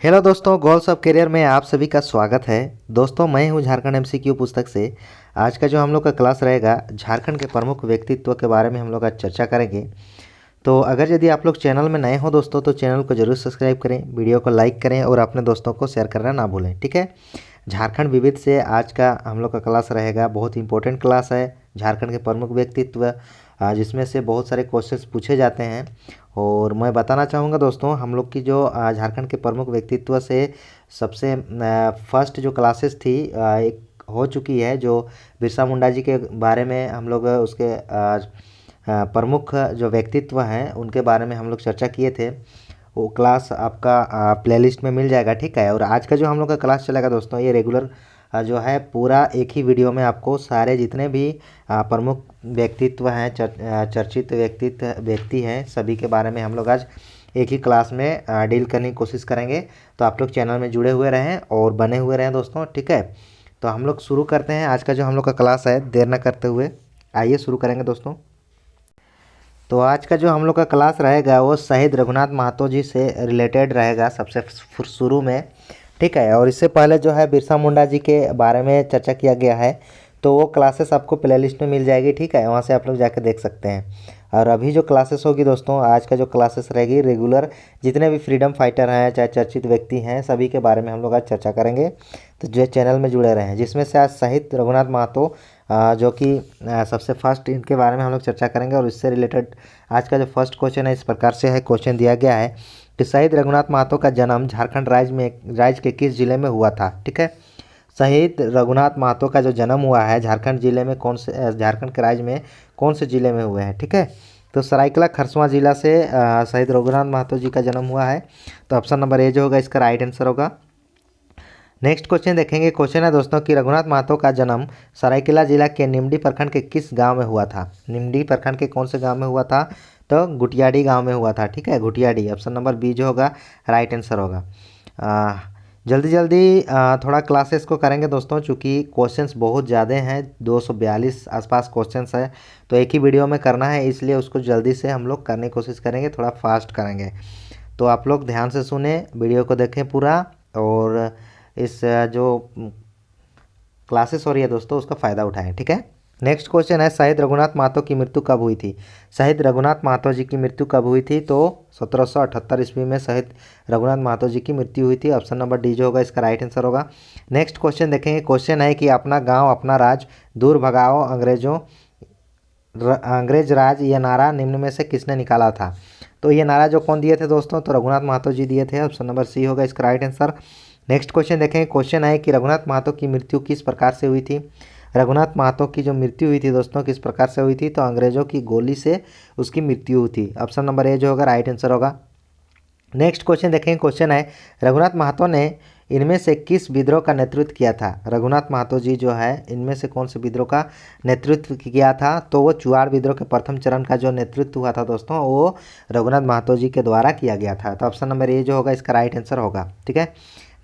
Hello दोस्तों, goals of career में आप सभी का स्वागत है। दोस्तों, मैं हूं झारखंड एमसीक्यू पुस्तक से। आज का जो हम लोग का क्लास रहेगा, झारखंड के प्रमुख व्यक्तित्व के बारे में हम लोग आज चर्चा करेंगे। तो अगर यदि आप लोग चैनल में नए हो दोस्तों, तो चैनल को जरूर सब्सक्राइब करें, वीडियो को लाइक करें और अपने दोस्तों को शेयर करना ना भूलें। ठीक है। झारखंड विविध से आज का हम लोग का क्लास रहेगा, बहुत इंपॉर्टेंट क्लास है। झारखंड के प्रमुख व्यक्तित्व, जिसमें से बहुत सारे क्वेश्चंस पूछे जाते हैं। और मैं बताना चाहूँगा दोस्तों, हम लोग की जो झारखंड के प्रमुख व्यक्तित्व से सबसे फर्स्ट जो क्लासेस थी एक हो चुकी है, जो बिरसा मुंडा जी के बारे में हम लोग उसके प्रमुख जो व्यक्तित्व हैं उनके बारे में हम लोग चर्चा किए थे। वो क्लास आपका प्लेलिस्ट में मिल जाएगा। ठीक है। और आज का जो हम लोग का क्लास चलेगा दोस्तों, ये रेगुलर जो है पूरा एक ही वीडियो में आपको सारे जितने भी प्रमुख व्यक्तित्व हैं, चर्चित व्यक्ति हैं, सभी के बारे में हम लोग आज एक ही क्लास में डील करने की कोशिश करेंगे। तो आप लोग चैनल में जुड़े हुए रहें और बने हुए रहें दोस्तों। ठीक है। तो हम लोग शुरू करते हैं आज का जो हम लोग का क्लास है, देर न करते हुए आइए शुरू करेंगे दोस्तों। तो आज का जो हम लोग का क्लास रहेगा वो शहीद रघुनाथ महतो जी से रिलेटेड रहेगा सबसे शुरू में। ठीक है। और इससे पहले जो है बिरसा मुंडा जी के बारे में चर्चा किया गया है, तो वो क्लासेस आपको प्लेलिस्ट में मिल जाएगी। ठीक है, वहाँ से आप लोग जाकर देख सकते हैं। और अभी जो क्लासेस होगी दोस्तों, आज का जो क्लासेस रहेगी रेगुलर, जितने भी फ्रीडम फाइटर हैं चाहे चर्चित व्यक्ति हैं, सभी के बारे में हम लोग आज चर्चा करेंगे। तो जो चैनल में जुड़े रहें, जिसमें से आज शहीद रघुनाथ महतो जो कि सबसे फर्स्ट इनके बारे में हम लोग चर्चा करेंगे। और इससे रिलेटेड आज का जो फर्स्ट क्वेश्चन है इस प्रकार से है, क्वेश्चन दिया गया है कि शहीद रघुनाथ महतो का जन्म झारखंड राज्य के किस जिले में हुआ था। ठीक है। शहीद रघुनाथ महतो का जो जन्म हुआ है झारखंड जिले में कौन से झारखंड के राज्य में कौन से जिले में हुए हैं। ठीक है। तो सरायकेला खरसवां जिला से शहीद रघुनाथ महतो जी का जन्म हुआ है। तो ऑप्शन नंबर ए जो होगा इसका राइट आंसर होगा। नेक्स्ट क्वेश्चन देखेंगे। क्वेश्चन है दोस्तों कि रघुनाथ महतो का जन्म सरायकेला जिला के निमडी प्रखंड के किस गांव में हुआ था। निमडी प्रखंड के कौन से गांव में हुआ था? तो गुटियाडी गांव में हुआ था। ठीक है, गुटियाडी। ऑप्शन नंबर बी जो होगा राइट आंसर होगा। जल्दी जल्दी थोड़ा क्लासेस को करेंगे दोस्तों, चूँकि क्वेश्चंस बहुत ज़्यादा हैं, 242 आसपास क्वेश्चंस है, तो एक ही वीडियो में करना है, इसलिए उसको जल्दी से हम लोग करने की कोशिश करेंगे, थोड़ा फास्ट करेंगे। तो आप लोग ध्यान से सुने, वीडियो को देखें पूरा, और इस जो क्लासेस हो रही है दोस्तों उसका फ़ायदा उठाएं। ठीक है। नेक्स्ट क्वेश्चन है, शहीद रघुनाथ महतो की मृत्यु कब हुई थी। शहीद रघुनाथ महतो जी की मृत्यु कब हुई थी? तो 1778 ईस्वी में शहीद रघुनाथ महतो जी की मृत्यु हुई थी। ऑप्शन नंबर डी जो होगा इसका राइट आंसर होगा। नेक्स्ट क्वेश्चन देखेंगे। क्वेश्चन है कि अपना गांव अपना राज दूर भगाओ अंग्रेज राज, ये नारा निम्न में से किसने निकाला था। तो ये नारा जो कौन दिए थे दोस्तों? तो रघुनाथ महतो जी दिए थे। ऑप्शन नंबर सी होगा इसका राइट आंसर। नेक्स्ट क्वेश्चन देखेंगे। क्वेश्चन है कि रघुनाथ महतो की मृत्यु किस प्रकार से हुई थी। रघुनाथ महतो की जो मृत्यु हुई थी दोस्तों किस प्रकार से हुई थी? तो अंग्रेजों की गोली से उसकी मृत्यु हुई थी। ऑप्शन नंबर ए जो होगा राइट आंसर होगा। नेक्स्ट क्वेश्चन देखेंगे। क्वेश्चन है, रघुनाथ महतो ने इनमें से किस विद्रोह का नेतृत्व किया था। रघुनाथ महतो जी जो है इनमें से कौन से विद्रोह का नेतृत्व किया था? तो वो चुआड़ विद्रोह के प्रथम चरण का जो नेतृत्व हुआ था दोस्तों, वो रघुनाथ महतो जी के द्वारा किया गया था। तो ऑप्शन नंबर ए जो होगा इसका राइट आंसर होगा। ठीक है।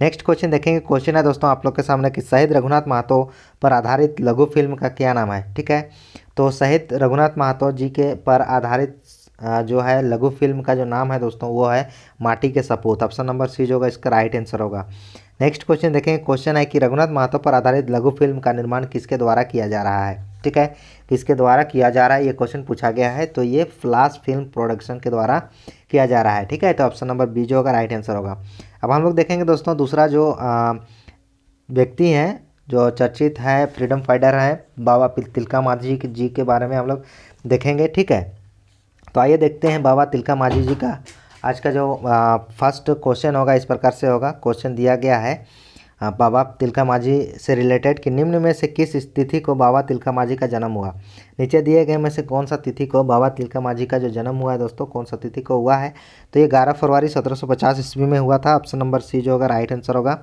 नेक्स्ट क्वेश्चन देखेंगे। क्वेश्चन है दोस्तों आप लोग के सामने कि शहीद रघुनाथ महतो पर आधारित लघु फिल्म का क्या नाम है। ठीक है। तो शहीद रघुनाथ महतो जी के पर आधारित जो है लघु फिल्म का जो नाम है दोस्तों वो है माटी के सपूत। ऑप्शन नंबर सी जो होगा इसका राइट आंसर होगा। नेक्स्ट क्वेश्चन देखेंगे। क्वेश्चन है कि रघुनाथ महतो पर आधारित लघु फिल्म का निर्माण किसके द्वारा किया जा रहा है। ठीक है, किसके द्वारा किया जा रहा है ये क्वेश्चन पूछा गया है। तो ये फ्लाश फिल्म प्रोडक्शन के द्वारा किया जा रहा है। ठीक है, तो ऑप्शन नंबर बी जो होगा राइट आंसर होगा। अब हम लोग देखेंगे दोस्तों दूसरा जो व्यक्ति हैं जो चर्चित है, फ्रीडम फाइटर है, बाबा तिलका मांझी जी के बारे में हम लोग देखेंगे। ठीक है, तो आइए देखते हैं बाबा तिलका मांझी जी का आज का जो फर्स्ट क्वेश्चन होगा इस प्रकार से होगा। क्वेश्चन दिया गया है बाबा तिलका मांझी से रिलेटेड कि निम्न में से किस तिथि को बाबा तिलका मांझी का जन्म हुआ। नीचे दिए गए में से कौन सा तिथि को बाबा तिलका मांझी का जो जन्म हुआ है दोस्तों, कौन सा तिथि को हुआ है? तो ये 11 फरवरी 1750 ईस्वी में हुआ था। ऑप्शन नंबर सी जो होगा राइट आंसर होगा।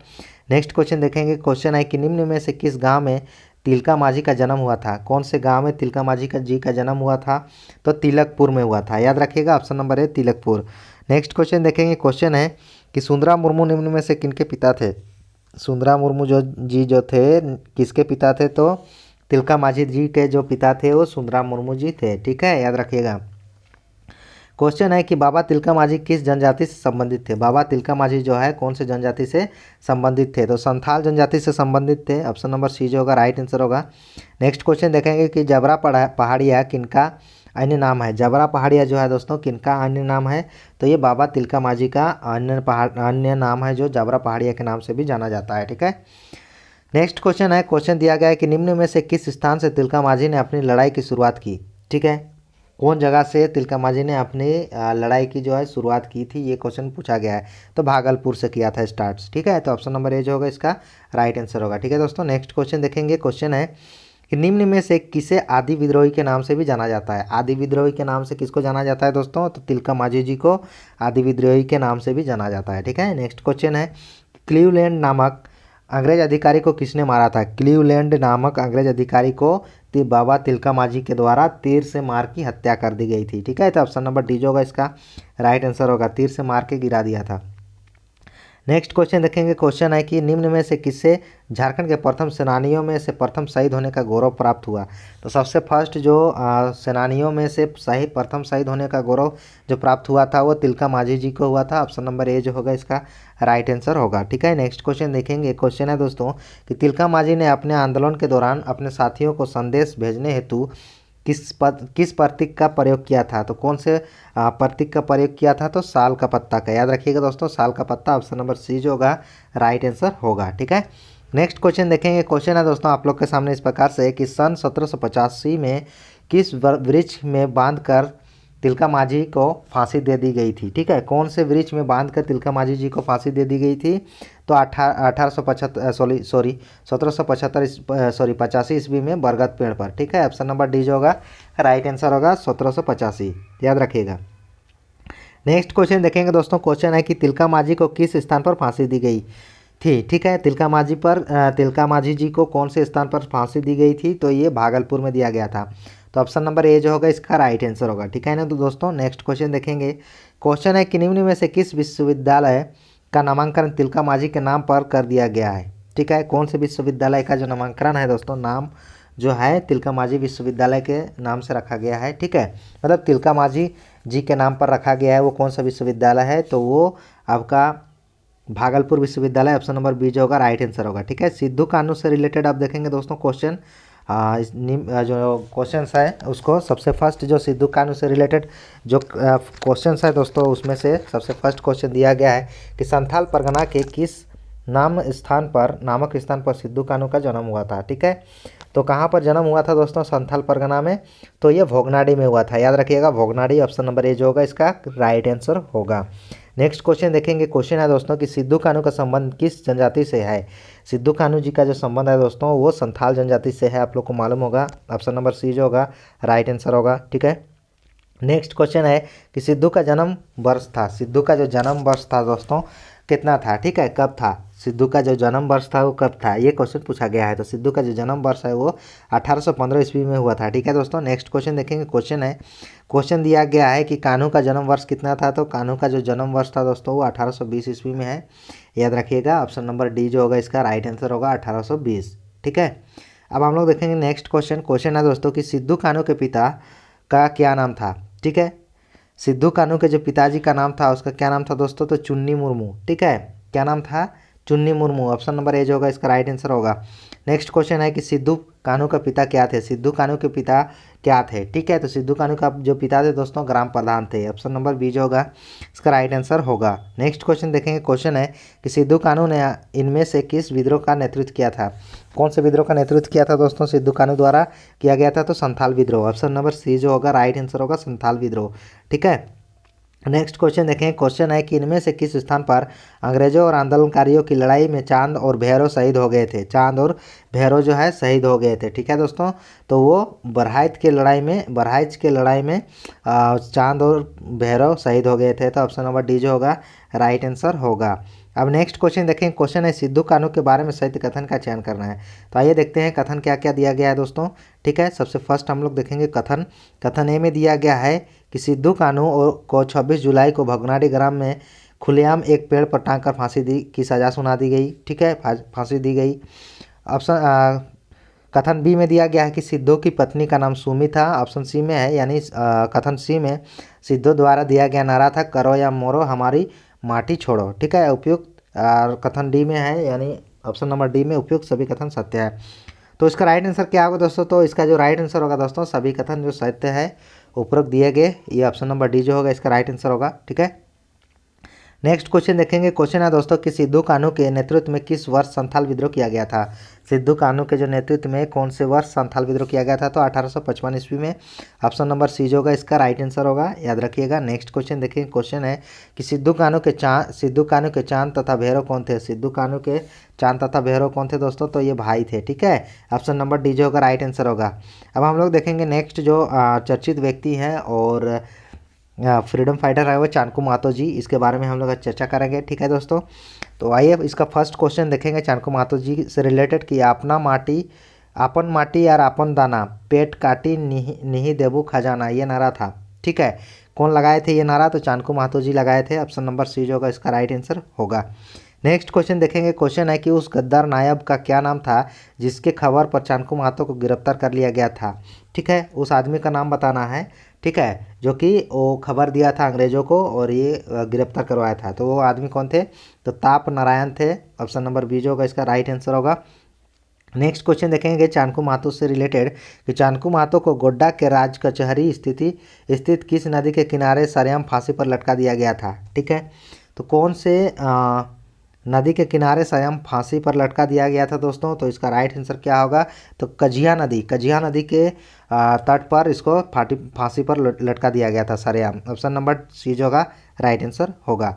नेक्स्ट क्वेश्चन देखेंगे। क्वेश्चन है कि निम्न में से किस गाँव में तिलका मांझी का जन्म हुआ था। कौन से गांव में तिलका मांझी का जन्म हुआ था? तो तिलकपुर में हुआ था। याद रखिएगा option number A Tilakpur. Next question देखेंगे। क्वेश्चन है कि सुंदरा मुर्मू निम्न में से किनके पिता थे। सुंदरा मुर्मू जो थे किसके पिता थे? तो तिलका मांझी जी के जो पिता थे वो सुंदरा मुर्मू जी थे। ठीक है, याद रखिएगा। क्वेश्चन है कि बाबा तिलका मांझी किस जनजाति से संबंधित थे। बाबा तिलका मांझी जो है कौन से जनजाति से संबंधित थे, तो संथाल जनजाति से संबंधित थे। ऑप्शन नंबर सी जो होगा राइट आंसर होगा। नेक्स्ट क्वेश्चन देखेंगे कि जबरा पहाड़िया किनका अन्य नाम है। जबरा पहाड़िया जो है दोस्तों किनका अन्य नाम है, तो ये बाबा तिलका मांझी का अन्य नाम है जो जबरा पहाड़िया के नाम से भी जाना जाता है। ठीक है, नेक्स्ट क्वेश्चन है, क्वेश्चन दिया गया है कि निम्न में से किस स्थान से तिलका मांझी ने अपनी लड़ाई की शुरुआत की। ठीक है, कौन जगह से तिलका मांझी ने अपनी लड़ाई की जो है शुरुआत की थी, ये क्वेश्चन पूछा गया है। तो भागलपुर से किया था स्टार्ट। ठीक है, तो ऑप्शन नंबर ए जो होगा इसका राइट आंसर होगा। ठीक है दोस्तों, नेक्स्ट क्वेश्चन देखेंगे। क्वेश्चन है कि निम्न में से किसे आदि विद्रोही के नाम से भी जाना जाता है। आदि विद्रोही के नाम से किसको जाना जाता है दोस्तों, तो तिलका मांझी जी को आदि विद्रोही के नाम से भी जाना जाता है। ठीक है, नेक्स्ट क्वेश्चन है, क्लीवलैंड नामक अंग्रेज अधिकारी को किसने मारा था। क्लीवलैंड नामक अंग्रेज अधिकारी को बाबा तिलका मांझी के द्वारा तीर से मार की हत्या कर दी गई थी। ठीक है, तो ऑप्शन नंबर डी जो होगा इसका राइट आंसर होगा, तीर से मार के गिरा दिया था। नेक्स्ट क्वेश्चन देखेंगे। क्वेश्चन है कि निम्न में से किससे झारखंड के प्रथम सेनानियों में से प्रथम शहीद होने का गौरव प्राप्त हुआ। तो सबसे फर्स्ट जो सेनानियों में से प्रथम शहीद होने का गौरव जो प्राप्त हुआ था वो तिलका मांझी जी को हुआ था। ऑप्शन नंबर ए जो होगा इसका राइट आंसर होगा। ठीक है, नेक्स्ट क्वेश्चन देखेंगे। क्वेश्चन है दोस्तों कि तिलका मांझी ने अपने आंदोलन के दौरान अपने साथियों को संदेश भेजने हेतु किस प्रतीक का प्रयोग किया था। तो कौन से प्रतीक का प्रयोग किया था, तो साल का पत्ता का। याद रखिएगा दोस्तों, साल का पत्ता। ऑप्शन नंबर सी जो होगा राइट आंसर होगा। ठीक है, नेक्स्ट क्वेश्चन देखेंगे। क्वेश्चन है दोस्तों आप लोग के सामने इस प्रकार से कि सन 1785 में किस वृक्ष में बांधकर तिलका मांझी को फांसी दे दी गई थी। ठीक है, कौन से वृक्ष में बांधकर तिलका मांझी जी को फांसी दे दी गई थी, तो 1785 ईस्वी में बरगद पेड़ पर। ठीक है, ऑप्शन नंबर डी जो होगा राइट आंसर होगा 1785, याद रखिएगा। नेक्स्ट क्वेश्चन देखेंगे दोस्तों। क्वेश्चन है कि तिलका मांझी को किस स्थान पर फांसी दी गई थी। ठीक है, तिलका मांझी जी को कौन से स्थान पर फांसी दी गई थी, तो ये भागलपुर में दिया गया था। तो ऑप्शन नंबर ए जो होगा इसका राइट आंसर होगा। ठीक है ना, तो दोस्तों नेक्स्ट क्वेश्चन देखेंगे। क्वेश्चन है कि निम्न में से किस विश्वविद्यालय का नामांकन तिलका मांझी के नाम पर कर दिया गया है। ठीक है, कौन से विश्वविद्यालय का जो नामांकन है दोस्तों, नाम जो है तिलका मांझी विश्वविद्यालय के नाम से रखा गया है। ठीक है, मतलब तिलका मांझी जी के नाम पर रखा गया है, वो कौन सा विश्वविद्यालय है, तो वो आपका भागलपुर विश्वविद्यालय। ऑप्शन नंबर बी जो होगा राइट आंसर होगा। ठीक है, सिद्धू कानून से रिलेटेड आप देखेंगे दोस्तों क्वेश्चन, जो क्वेश्चंस है उसको सबसे फर्स्ट जो सिद्धू कानून से रिलेटेड जो क्वेश्चंस है दोस्तों, उसमें से सबसे फर्स्ट क्वेश्चन दिया गया है कि संथाल परगना के किस नामक स्थान पर सिद्धू कानू का जन्म हुआ था। ठीक है, तो कहाँ पर जन्म हुआ था दोस्तों, संथाल परगना में, तो ये भोगनाडी में हुआ था। याद रखिएगा भोगनाडी। ऑप्शन नंबर ए जो होगा इसका राइट आंसर होगा। नेक्स्ट क्वेश्चन देखेंगे। क्वेश्चन है दोस्तों कि सिद्धू कानू का संबंध किस जनजाति से है। सिद्धू कानू जी का जो संबंध है दोस्तों वो संथाल जनजाति से है, आप लोग को मालूम होगा। ऑप्शन नंबर सी जो होगा राइट आंसर होगा। ठीक है, नेक्स्ट क्वेश्चन है कि सिद्धू का जन्म वर्ष था दोस्तों कितना था। ठीक है, कब था, सिद्धू का जो जन्म वर्ष था वो कब था, ये क्वेश्चन पूछा गया है। तो सिद्धू का जो जन्म वर्ष है वो 1815 ईस्वी में हुआ था। ठीक है दोस्तों, नेक्स्ट क्वेश्चन देखेंगे। क्वेश्चन दिया गया है कि कान्हू का जन्म वर्ष कितना था। तो कान्हू का जो जन्म वर्ष था दोस्तों वो 1820 ईस्वी में है, याद रखिएगा। ऑप्शन नंबर डी जो होगा इसका राइट आंसर होगा 1820। ठीक है, अब हम लोग देखेंगे नेक्स्ट क्वेश्चन है दोस्तों कि सिद्धू कान्हू के पिता का क्या नाम था। ठीक है, सिद्धू कान्हू के जो पिताजी का नाम था उसका क्या नाम था दोस्तों, तो चुन्नी मुर्मू। ठीक है, क्या नाम था, चुन्नी मुर्मू। ऑप्शन नंबर ए जो होगा इसका राइट आंसर होगा। नेक्स्ट क्वेश्चन है कि सिद्धू कान्हू का पिता क्या थे। सिद्धू कान्हू के पिता क्या थे। ठीक है, तो सिद्धू कान्हू का जो पिता थे दोस्तों ग्राम प्रधान थे। ऑप्शन नंबर बी जो होगा इसका राइट आंसर होगा। नेक्स्ट क्वेश्चन देखेंगे। क्वेश्चन है कि सिद्धू कान्हू ने इनमें से किस विद्रोह का नेतृत्व किया था। कौन से विद्रोह का नेतृत्व किया था दोस्तों, सिद्धू कान्हू द्वारा किया गया था, तो संथाल विद्रोह। ऑप्शन नंबर सी जो होगा राइट आंसर होगा संथाल विद्रोह। ठीक है, नेक्स्ट क्वेश्चन देखें। क्वेश्चन है कि इनमें से किस स्थान पर अंग्रेजों और आंदोलनकारियों की लड़ाई में चांद और भैरव शहीद हो गए थे। चांद और भैरव जो है शहीद हो गए थे। ठीक है दोस्तों, तो वो बरहाइच के लड़ाई में चांद और भैरव शहीद हो गए थे। तो ऑप्शन नंबर डी जो होगा राइट आंसर होगा। अब नेक्स्ट क्वेश्चन देखें। क्वेश्चन है सिद्धू कान्हू के बारे में सत्य कथन का चयन करना है। तो आइए देखते हैं कथन क्या क्या दिया गया है दोस्तों। ठीक है, सबसे फर्स्ट हम लोग देखेंगे कथन ए में दिया गया है कि सिद्धू कान्हू को 26 जुलाई को भगनाडी ग्राम में खुलेआम एक पेड़ पर टांग कर फांसी की सज़ा सुना दी गई। ठीक है, फांसी दी गई। ऑप्शन कथन बी में दिया गया है कि सिद्धू की पत्नी का नाम सुमी था, ऑप्शन सी में है, यानी कथन सी में सिद्धू द्वारा दिया गया नारा था करो या मोरो हमारी माटी छोड़ो। ठीक है, उपयुक्त कथन डी में है, यानी ऑप्शन नंबर डी में उपयुक्त सभी कथन सत्य है। तो इसका राइट आंसर क्या होगा दोस्तों? तो इसका जो राइट आंसर होगा दोस्तों, सभी कथन जो सत्य है उपरोक्त दिए गए, ये ऑप्शन नंबर डी जो होगा इसका राइट आंसर होगा। ठीक है, नेक्स्ट क्वेश्चन देखेंगे। क्वेश्चन है दोस्तों कि सिद्धू कान्हू के नेतृत्व में किस वर्ष संथाल विद्रोह किया गया था? सिद्धू कान्हू के जो नेतृत्व में कौन से वर्ष संथाल विद्रोह किया गया था? तो 1855 ईस्वी में। ऑप्शन नंबर सी जो होगा इसका राइट आंसर होगा, याद रखिएगा। नेक्स्ट क्वेश्चन देखेंगे। क्वेश्चन है कि सिद्धू कान्हू के चांद तथा भैरव कौन थे? सिद्धू कान्हू के चांद तथा भैरव कौन थे दोस्तों? तो ये भाई थे। ठीक है, ऑप्शन नंबर डी जो होगा राइट आंसर होगा। अब हम लोग देखेंगे नेक्स्ट जो चर्चित व्यक्ति हैं और फ्रीडम फाइटर है वो चाणक्य महतो जी, इसके बारे में हम लोग चर्चा करेंगे। ठीक है दोस्तों, तो आइए इसका फर्स्ट क्वेश्चन देखेंगे चाणक्य महतो जी से रिलेटेड कि आपन माटी यार आपन दाना पेट काटी नहीं देबू खजाना, ये नारा था। ठीक है, कौन लगाए थे ये नारा? तो चाणक्य महतो जी लगाए थे। ऑप्शन नंबर सी जो होगा इसका राइट आंसर होगा। नेक्स्ट क्वेश्चन देखेंगे। क्वेश्चन है कि उस गद्दार नायब का क्या नाम था जिसके खबर पर चाणक्य महतो को गिरफ्तार कर लिया गया था? ठीक है, उस आदमी का नाम बताना है। ठीक है, जो कि वो खबर दिया था अंग्रेजों को और ये गिरफ्तार करवाया था। तो वो आदमी कौन थे? तो ताप नारायण थे। ऑप्शन नंबर बी जो होगा इसका राइट आंसर होगा। नेक्स्ट क्वेश्चन देखेंगे चाणक्य महतो से रिलेटेड कि चाणक्य महतो को गोड्डा के राज कचहरी स्थित किस नदी के किनारे सरेआम फांसी पर लटका दिया गया था? ठीक है, तो कौन से नदी के किनारे सरेआम फांसी पर लटका दिया गया था दोस्तों? तो इसका राइट आंसर क्या होगा? तो कजिया नदी के तट पर इसको फांसी पर लटका दिया गया था सरेआम। ऑप्शन नंबर सी जो होगा राइट आंसर होगा।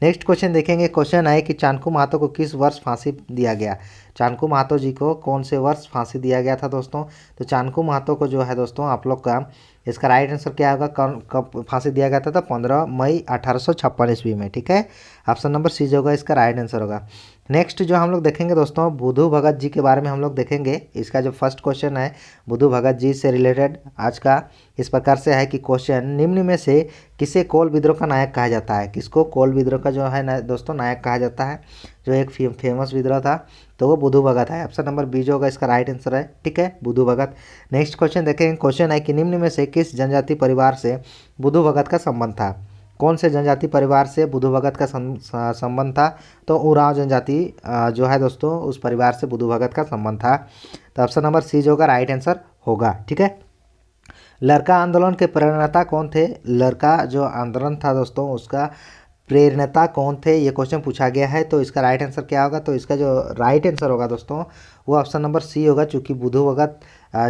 नेक्स्ट क्वेश्चन देखेंगे। क्वेश्चन है कि चाणक्य महतो को किस वर्ष फांसी दिया गया? चाणक्य महतो जी को कौन से वर्ष फांसी दिया गया था दोस्तों? तो चाणक्य महतो को जो है दोस्तों आप लोग का इसका राइट आंसर क्या होगा? कब फांसी दिया गया था? तो 15 मई 1856 ईस्वी में। ठीक है, ऑप्शन नंबर सी जो होगा इसका राइट आंसर होगा। नेक्स्ट जो हम लोग देखेंगे दोस्तों बुद्धू भगत जी के बारे में हम लोग देखेंगे। इसका जो फर्स्ट क्वेश्चन है बुद्धू भगत जी से रिलेटेड आज का इस प्रकार से है कि क्वेश्चन निम्न में से किसे कोल विद्रोह का नायक कहा जाता है? किसको कोल विद्रोह का जो है दोस्तों नायक कहा जाता है? जो एक फेमस विद्रोह था तो वो बुद्धू भगत है। ऑप्शन नंबर बी जो होगा इसका राइट आंसर है। ठीक है, बुद्धू भगत। नेक्स्ट क्वेश्चन देखेंगे। क्वेश्चन है कि निम्न में से किस जनजाति परिवार से बुद्धू भगत का संबंध था? कौन से जनजाति परिवार से बुद्धू भगत का संबंध था? तो उरांव जनजाति जो है दोस्तों उस परिवार से बुद्धू भगत का संबंध था। तो ऑप्शन नंबर सी जो होगा राइट आंसर होगा। ठीक है, लड़का आंदोलन के प्रेरणा कौन थे? लड़का जो आंदोलन था दोस्तों उसका प्रेरणा कौन थे? ये क्वेश्चन पूछा गया है। तो इसका राइट आंसर क्या होगा? तो इसका जो राइट आंसर होगा दोस्तों वो ऑप्शन नंबर सी होगा, चूँकि बुद्धू भगत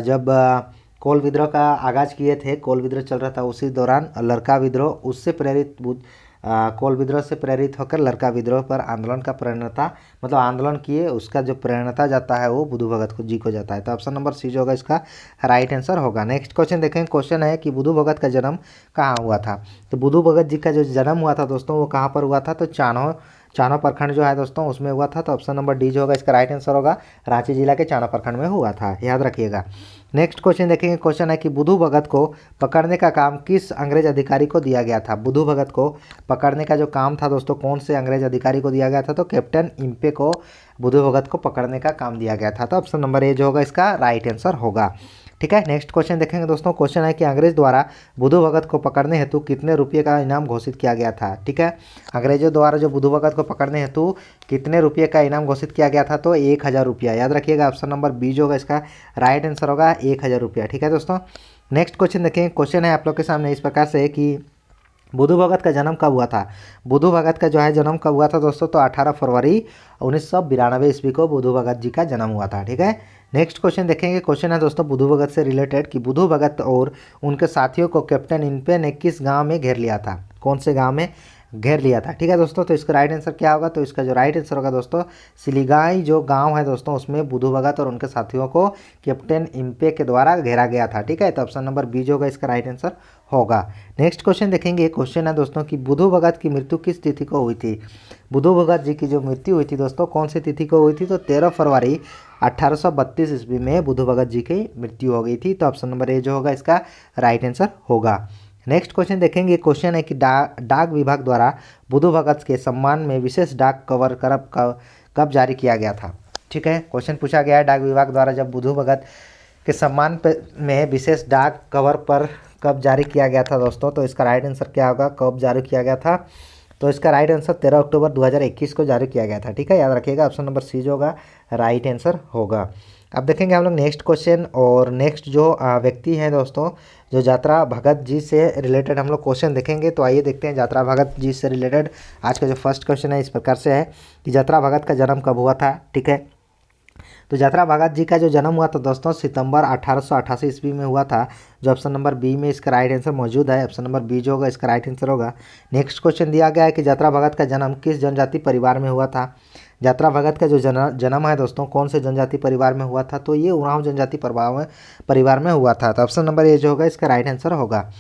जब कोल विद्रोह का आगाज़ किए थे, कोल विद्रोह चल रहा था उसी दौरान लड़का विद्रोह उससे प्रेरित कोल विद्रोह से प्रेरित होकर लड़का विद्रोह पर आंदोलन का प्रेरणा मतलब आंदोलन किए, उसका जो प्रेरणा जाता है वो बुद्धू भगत को जी को जाता है। तो ऑप्शन नंबर सी जो होगा इसका राइट आंसर होगा। नेक्स्ट क्वेश्चन देखेंगे। क्वेश्चन है कि बुद्धू भगत का जन्म कहाँ हुआ था? तो बुद्धू भगत जी का जो जन्म हुआ था दोस्तों वो कहाँ पर हुआ था? तो चानो प्रखंड जो है दोस्तों उसमें हुआ था। तो ऑप्शन नंबर डी जो होगा इसका राइट आंसर होगा, रांची जिला के चानो प्रखंड में हुआ था, याद रखिएगा। नेक्स्ट क्वेश्चन देखेंगे। क्वेश्चन है कि बुद्धू भगत को पकड़ने का काम किस अंग्रेज अधिकारी को दिया गया था? बुद्धू भगत को पकड़ने का जो काम था दोस्तों कौन से अंग्रेज अधिकारी को दिया गया था? तो कैप्टन इम्पे को बुद्धू भगत को पकड़ने का काम दिया गया था। तो ऑप्शन नंबर ए जो होगा इसका राइट आंसर होगा। ठीक है, नेक्स्ट क्वेश्चन देखेंगे दोस्तों। क्वेश्चन है कि अंग्रेज द्वारा बुद्धू भगत को पकड़ने हेतु कितने रुपये का इनाम घोषित किया गया था? ठीक है, अंग्रेजों द्वारा जो बुद्धू भगत को पकड़ने हेतु कितने रुपये का इनाम घोषित किया गया था? तो 1000 रुपया, याद रखिएगा। ऑप्शन नंबर बी जो होगा इसका राइट आंसर होगा 1000 रुपया। ठीक है दोस्तों, नेक्स्ट क्वेश्चन देखेंगे। क्वेश्चन है आप लोग के सामने इस प्रकार से कि बुद्धू भगत का जन्म कब हुआ था? बुद्धू भगत का जो है जन्म कब हुआ था दोस्तों? तो 18 फरवरी 1992 ईस्वी को बुद्धू भगत जी का जन्म हुआ था। ठीक है, नेक्स्ट क्वेश्चन देखेंगे। क्वेश्चन है दोस्तों बुद्धू भगत से रिलेटेड कि बुद्धू भगत और उनके साथियों को कैप्टन इनपे ने किस गांव में घेर लिया था? कौन से गांव में घेर लिया था? ठीक है दोस्तों, तो इसका राइट आंसर क्या होगा? तो इसका जो राइट आंसर होगा दोस्तों सिलीगाई जो गांव है दोस्तों उसमें बुद्धू भगत और उनके साथियों को कैप्टन इम्पे के द्वारा घेरा गया था। ठीक है, तो ऑप्शन नंबर बी जो होगा इसका राइट आंसर होगा। नेक्स्ट क्वेश्चन देखेंगे। क्वेश्चन है दोस्तों कि बुद्धू भगत की मृत्यु किस तिथि को हुई थी? बुद्धू भगत जी की जो मृत्यु हुई थी दोस्तों कौन सी तिथि को हुई थी? तो 13 फरवरी 1832 ईस्वी में बुद्धू भगत जी की मृत्यु हो गई थी। तो ऑप्शन नंबर ए जो होगा इसका राइट आंसर होगा। नेक्स्ट क्वेश्चन देखेंगे। क्वेश्चन है कि डाक विभाग द्वारा बुद्धू भगत के सम्मान में विशेष डाक कवर कब जारी किया गया था? ठीक है, क्वेश्चन पूछा गया है डाक विभाग द्वारा जब बुधू भगत के सम्मान में विशेष डाक कवर पर कब जारी किया गया था दोस्तों। तो इसका राइट आंसर क्या होगा, कब जारी किया गया था। तो इसका राइट आंसर 13 अक्टूबर 2021 को जारी किया गया था। ठीक है, याद रखिएगा, ऑप्शन नंबर सी जो होगा राइट आंसर होगा। अब देखेंगे हम लोग नेक्स्ट क्वेश्चन, और नेक्स्ट जो व्यक्ति हैं दोस्तों जो यात्रा भगत जी से रिलेटेड हम लोग क्वेश्चन देखेंगे। तो आइए देखते हैं यात्रा भगत जी से रिलेटेड आज का जो फर्स्ट क्वेश्चन है इस प्रकार से है कि यात्रा भगत का जन्म कब हुआ था। ठीक है, तो यात्रा भगत जी का जो जन्म हुआ था दोस्तों सितंबर 1888 ईस्वी में हुआ था, जो ऑप्शन नंबर बी में इसका राइट आंसर मौजूद है। ऑप्शन नंबर बी जो होगा इसका राइट आंसर होगा। नेक्स्ट क्वेश्चन दिया गया है कि यात्रा भगत का जन्म किस जनजाति परिवार में हुआ था। यात्रा भगत का जो जन्म है दोस्तों कौन से जनजाति परिवार में हुआ था। तो ये उरांव जनजाति परिवार में हुआ था। तो ऑप्शन नंबर ए जो होगा इसका राइट आंसर होगा।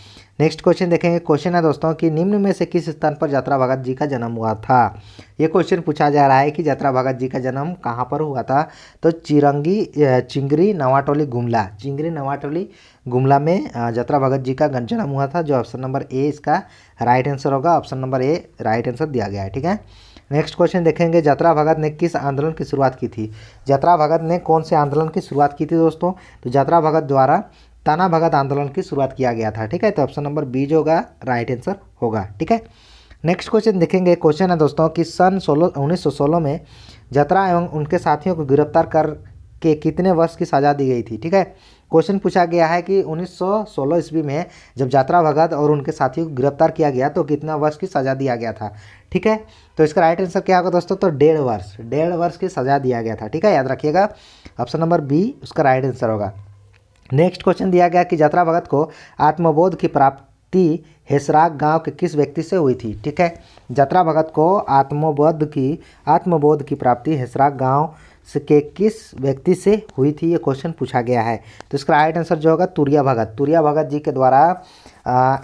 नेक्स्ट क्वेश्चन देखेंगे। क्वेश्चन है दोस्तों कि निम्न में से किस स्थान पर यात्रा भगत जी का जन्म हुआ था। ये क्वेश्चन पूछा जा रहा है कि यात्रा भगत जी का जन्म कहाँ पर हुआ था। तो चिंगरी नवाटोली गुमला में यात्रा भगत जी का जन्म हुआ था, जो ऑप्शन नंबर ए इसका राइट आंसर होगा। Option number A right answer दिया गया है। ठीक है, नेक्स्ट क्वेश्चन देखेंगे। यात्रा भगत ने किस आंदोलन की शुरुआत की थी। यात्रा भगत ने कौन से आंदोलन की शुरुआत की थी दोस्तों। तो यात्रा भगत द्वारा ताना भगत आंदोलन की शुरुआत किया गया था। ठीक है, तो ऑप्शन नंबर बी जो होगा राइट आंसर होगा। ठीक है, नेक्स्ट क्वेश्चन देखेंगे। क्वेश्चन है दोस्तों कि सन 1916 में यात्रा एवं उनके साथियों को गिरफ्तार करके कितने वर्ष की सज़ा दी गई थी। ठीक है, क्वेश्चन पूछा गया है कि 1916 ईस्वी में जब यात्रा भगत और उनके साथियों को गिरफ्तार किया गया तो कितना वर्ष की सज़ा दिया गया था। ठीक है, तो इसका राइट आंसर क्या होगा दोस्तों। तो 1.5 वर्ष की सज़ा दिया गया था। ठीक है, याद रखिएगा, ऑप्शन नंबर बी उसका राइट आंसर होगा। नेक्स्ट क्वेश्चन दिया गया कि यात्रा भगत को आत्मबोध की प्राप्ति हेसराग गांव के किस व्यक्ति से हुई थी। ठीक है, यात्रा भगत को आत्मबोध की प्राप्ति हेसराग गांव के किस व्यक्ति से हुई थी, ये क्वेश्चन पूछा गया है। तो इसका राइट आंसर जो होगा तुरिया भगत जी के द्वारा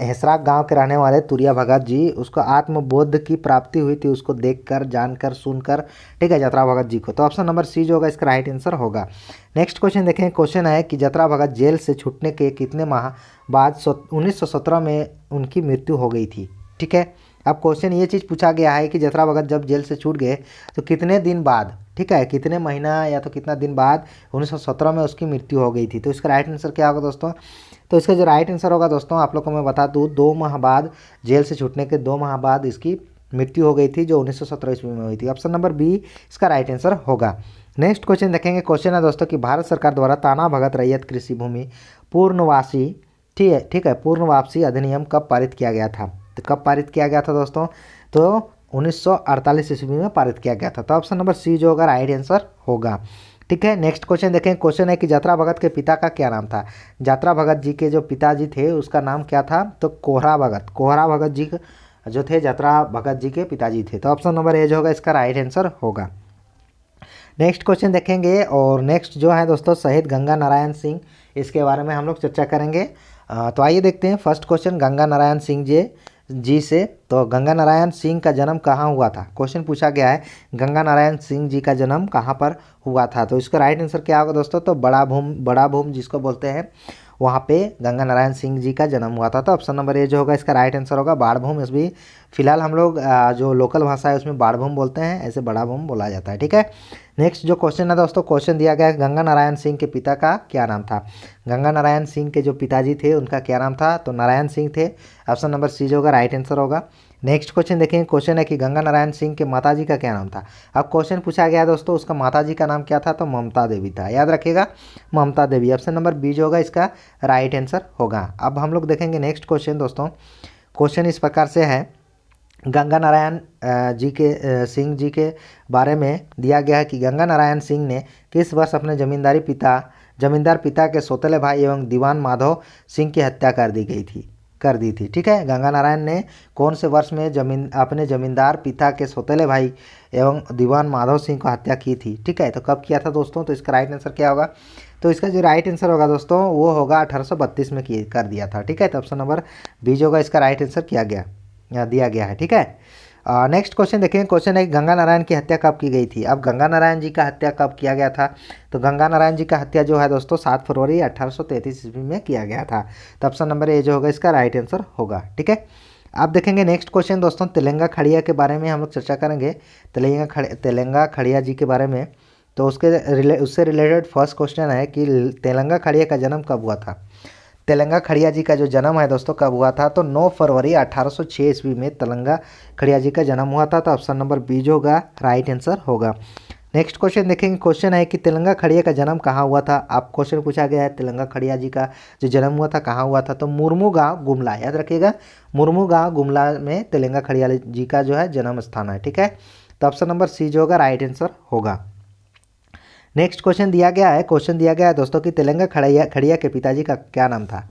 हेसराग गांव के रहने वाले तुरिया भगत जी उसको आत्मबोध की प्राप्ति हुई थी, उसको देखकर जानकर सुनकर। ठीक है, यात्रा भगत जी को। तो ऑप्शन नंबर सी जो होगा इसका राइट आंसर होगा। नेक्स्ट क्वेश्चन देखें। क्वेश्चन है कि यात्रा भगत जेल से छूटने के कितने माह बाद 1917 में उनकी मृत्यु हो गई थी। ठीक है, अब क्वेश्चन ये चीज़ पूछा गया है कि यात्रा भगत जब जेल से छूट गए तो कितने दिन बाद, ठीक है, कितने महीना या तो कितना दिन बाद 1917 में उसकी मृत्यु हो गई थी। तो इसका राइट आंसर क्या होगा दोस्तों। तो इसका जो राइट आंसर होगा दोस्तों आप लोग को मैं बता दूँ 2 माह बाद, जेल से छूटने के 2 माह बाद इसकी मृत्यु हो गई थी, जो 1917 ईस्वी में हुई थी। ऑप्शन नंबर बी इसका राइट आंसर होगा। नेक्स्ट क्वेश्चन देखेंगे। क्वेश्चन है दोस्तों कि भारत सरकार द्वारा ताना भगत रैयत कृषि भूमि पूर्णवासी ठीक है पूर्ण वापसी अधिनियम कब पारित किया गया था। तो कब पारित किया गया था दोस्तों। तो 1948 ईस्वी में पारित किया गया था। तो ऑप्शन नंबर सी जो होगा राइट आंसर होगा। ठीक है, नेक्स्ट क्वेश्चन देखें। क्वेश्चन है कि यात्रा भगत के पिता का क्या नाम था। यात्रा भगत जी के जो पिताजी थे उसका नाम क्या था। तो कोहरा भगत जी जो थे यात्रा भगत जी के पिताजी थे। तो ऑप्शन नंबर ए जो होगा इसका राइट आंसर होगा। नेक्स्ट क्वेश्चन देखेंगे, और नेक्स्ट जो है दोस्तों शहीद गंगा नारायण सिंह, इसके बारे में हम लोग चर्चा करेंगे। तो आइए देखते हैं फर्स्ट क्वेश्चन गंगा नारायण सिंह जी से। तो गंगा नारायण सिंह का जन्म कहाँ हुआ था। क्वेश्चन पूछा गया है गंगा नारायण सिंह जी का जन्म कहाँ पर हुआ था। तो इसका राइट आंसर क्या होगा दोस्तों। तो बड़ा भूम जिसको बोलते हैं वहाँ पे गंगा नारायण सिंह जी का जन्म हुआ था। तो ऑप्शन नंबर ए जो होगा इसका राइट आंसर होगा बाड़भूम। इस भी फिलहाल हम लोग जो लोकल भाषा है उसमें बाड़भूम बोलते हैं, ऐसे बड़ा भूम बोला जाता है। ठीक है, नेक्स्ट जो क्वेश्चन है दोस्तों, क्वेश्चन दिया गया है गंगा नारायण सिंह के पिता का क्या नाम था। गंगा नारायण सिंह के जो पिताजी थे उनका क्या नाम था। तो नारायण सिंह थे। ऑप्शन नंबर सी जो होगा राइट आंसर होगा। नेक्स्ट क्वेश्चन देखेंगे। क्वेश्चन है कि गंगा नारायण सिंह के माताजी का क्या नाम था। अब क्वेश्चन पूछा गया दोस्तों उसका माताजी का नाम क्या था। तो ममता देवी था। याद रखिएगा ममता देवी। ऑप्शन नंबर बी जो होगा इसका राइट आंसर होगा। अब हम लोग देखेंगे नेक्स्ट क्वेश्चन दोस्तों। क्वेश्चन इस प्रकार से है गंगा नारायण सिंह जी के बारे में दिया गया है कि गंगा नारायण सिंह ने किस वर्ष अपने जमींदार पिता के सौतेले भाई एवं दीवान माधव सिंह की हत्या कर दी थी। ठीक है, गंगा नारायण ने कौन से वर्ष में अपने जमींदार पिता के सौतेले भाई एवं दीवान माधव सिंह को हत्या की थी। ठीक है, तो कब किया था दोस्तों। तो इसका राइट आंसर क्या होगा। तो इसका जो राइट आंसर होगा दोस्तों वो होगा 1832 में कर दिया था। ठीक है, तो ऑप्शन नंबर बी जो होगा इसका राइट आंसर दिया गया है। ठीक है, नेक्स्ट क्वेश्चन देखें। क्वेश्चन है कि गंगा नारायण की हत्या कब की गई थी। अब गंगा नारायण जी का हत्या कब किया गया था। तो गंगा नारायण जी का हत्या जो है दोस्तों 7 फरवरी 1833 ईस्वी में किया गया था। तो ऑप्शन नंबर ए जो होगा इसका राइट आंसर होगा। ठीक है, आप देखेंगे नेक्स्ट क्वेश्चन दोस्तों तेलंगा खड़िया के बारे में हम लोग चर्चा करेंगे। तेलंगा खड़िया जी के बारे में तो उससे रिलेटेड फर्स्ट क्वेश्चन है कि तेलंगा खड़िया का जन्म कब हुआ था। तेलंगा खड़िया जी का जो जन्म है दोस्तों कब हुआ था, तो 9 फरवरी 1806 ईस्वी में तेलंगा खड़िया जी का जन्म हुआ था। तो ऑप्शन नंबर बी जो होगा राइट आंसर होगा। नेक्स्ट क्वेश्चन देखेंगे। क्वेश्चन है कि तेलंगा खड़िया का जन्म कहाँ हुआ था। आप क्वेश्चन पूछा गया है तेलंगा खड़िया जी का जो जन्म हुआ था कहाँ हुआ था, तो मुर्मू गाँव गुमला, याद रखिएगा मुर्मू गाँव गुमला में तेलंगा खड़िया जी का जो है जन्म स्थान है। ठीक है, तो ऑप्शन नंबर सी जो होगा राइट आंसर होगा। नेक्स्ट क्वेश्चन दिया गया है दोस्तों कि तेलंगा खड़िया के पिताजी का क्या नाम था।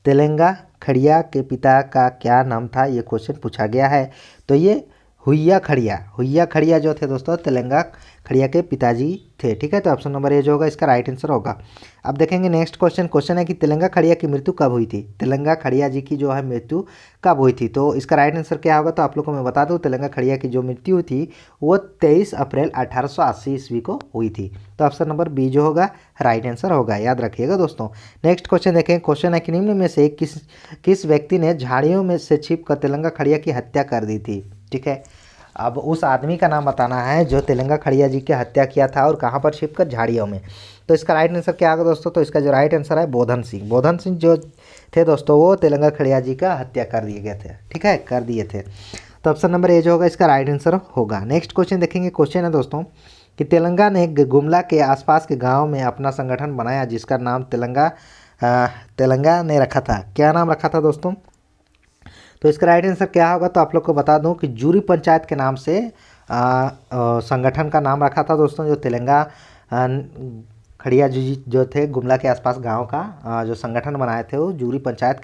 तेलंगा खड़िया के पिता का क्या नाम था, ये क्वेश्चन पूछा गया है। तो ये हुइया खड़िया जो थे दोस्तों तेलंगा खड़िया के पिताजी थे। ठीक है, तो ऑप्शन नंबर ए जो होगा इसका राइट आंसर होगा। अब देखेंगे नेक्स्ट क्वेश्चन है कि तेलंगा खड़िया की मृत्यु कब हुई थी। तेलंगा खड़िया जी की जो है मृत्यु कब हुई थी, तो इसका राइट आंसर क्या होगा। तो आप लोग को मैं बता दूं तेलंगा खड़िया की जो मृत्यु हुई थी वो 23 अप्रैल 1880 ईस्वी को हुई थी। तो ऑप्शन नंबर बी जो होगा राइट आंसर होगा, याद रखिएगा दोस्तों। नेक्स्ट क्वेश्चन देखें। क्वेश्चन है कि निम्न में से किस व्यक्ति ने झाड़ियों में से छिपकर तेलंगा खड़िया की हत्या कर दी थी। ठीक है, अब उस आदमी का नाम बताना है जो तेलंगा खड़िया जी की हत्या किया था और कहाँ पर छिपकर झाड़ियों में। तो इसका राइट आंसर क्या होगा दोस्तों, तो इसका जो राइट आंसर है बोधन सिंह जो थे दोस्तों वो तेलंगा खड़िया जी का हत्या कर दिए गए थे। ठीक है, कर दिए थे। तो ऑप्शन नंबर ए जो होगा इसका राइट आंसर होगा। नेक्स्ट क्वेश्चन देखेंगे। क्वेश्चन है दोस्तों कि तेलंगा ने गुमला के आसपास के गाँव में अपना संगठन बनाया जिसका नाम तेलंगा ने रखा था। क्या नाम रखा था दोस्तों, तो इसका राइट आंसर क्या होगा। तो आप लोग को बता दूं कि जूरी पंचायत के नाम से संगठन का नाम रखा था दोस्तों। जो तेलंगा खड़िया जी जो थे गुमला के आसपास गांव का जो संगठन बनाए थे वो जूरी पंचायत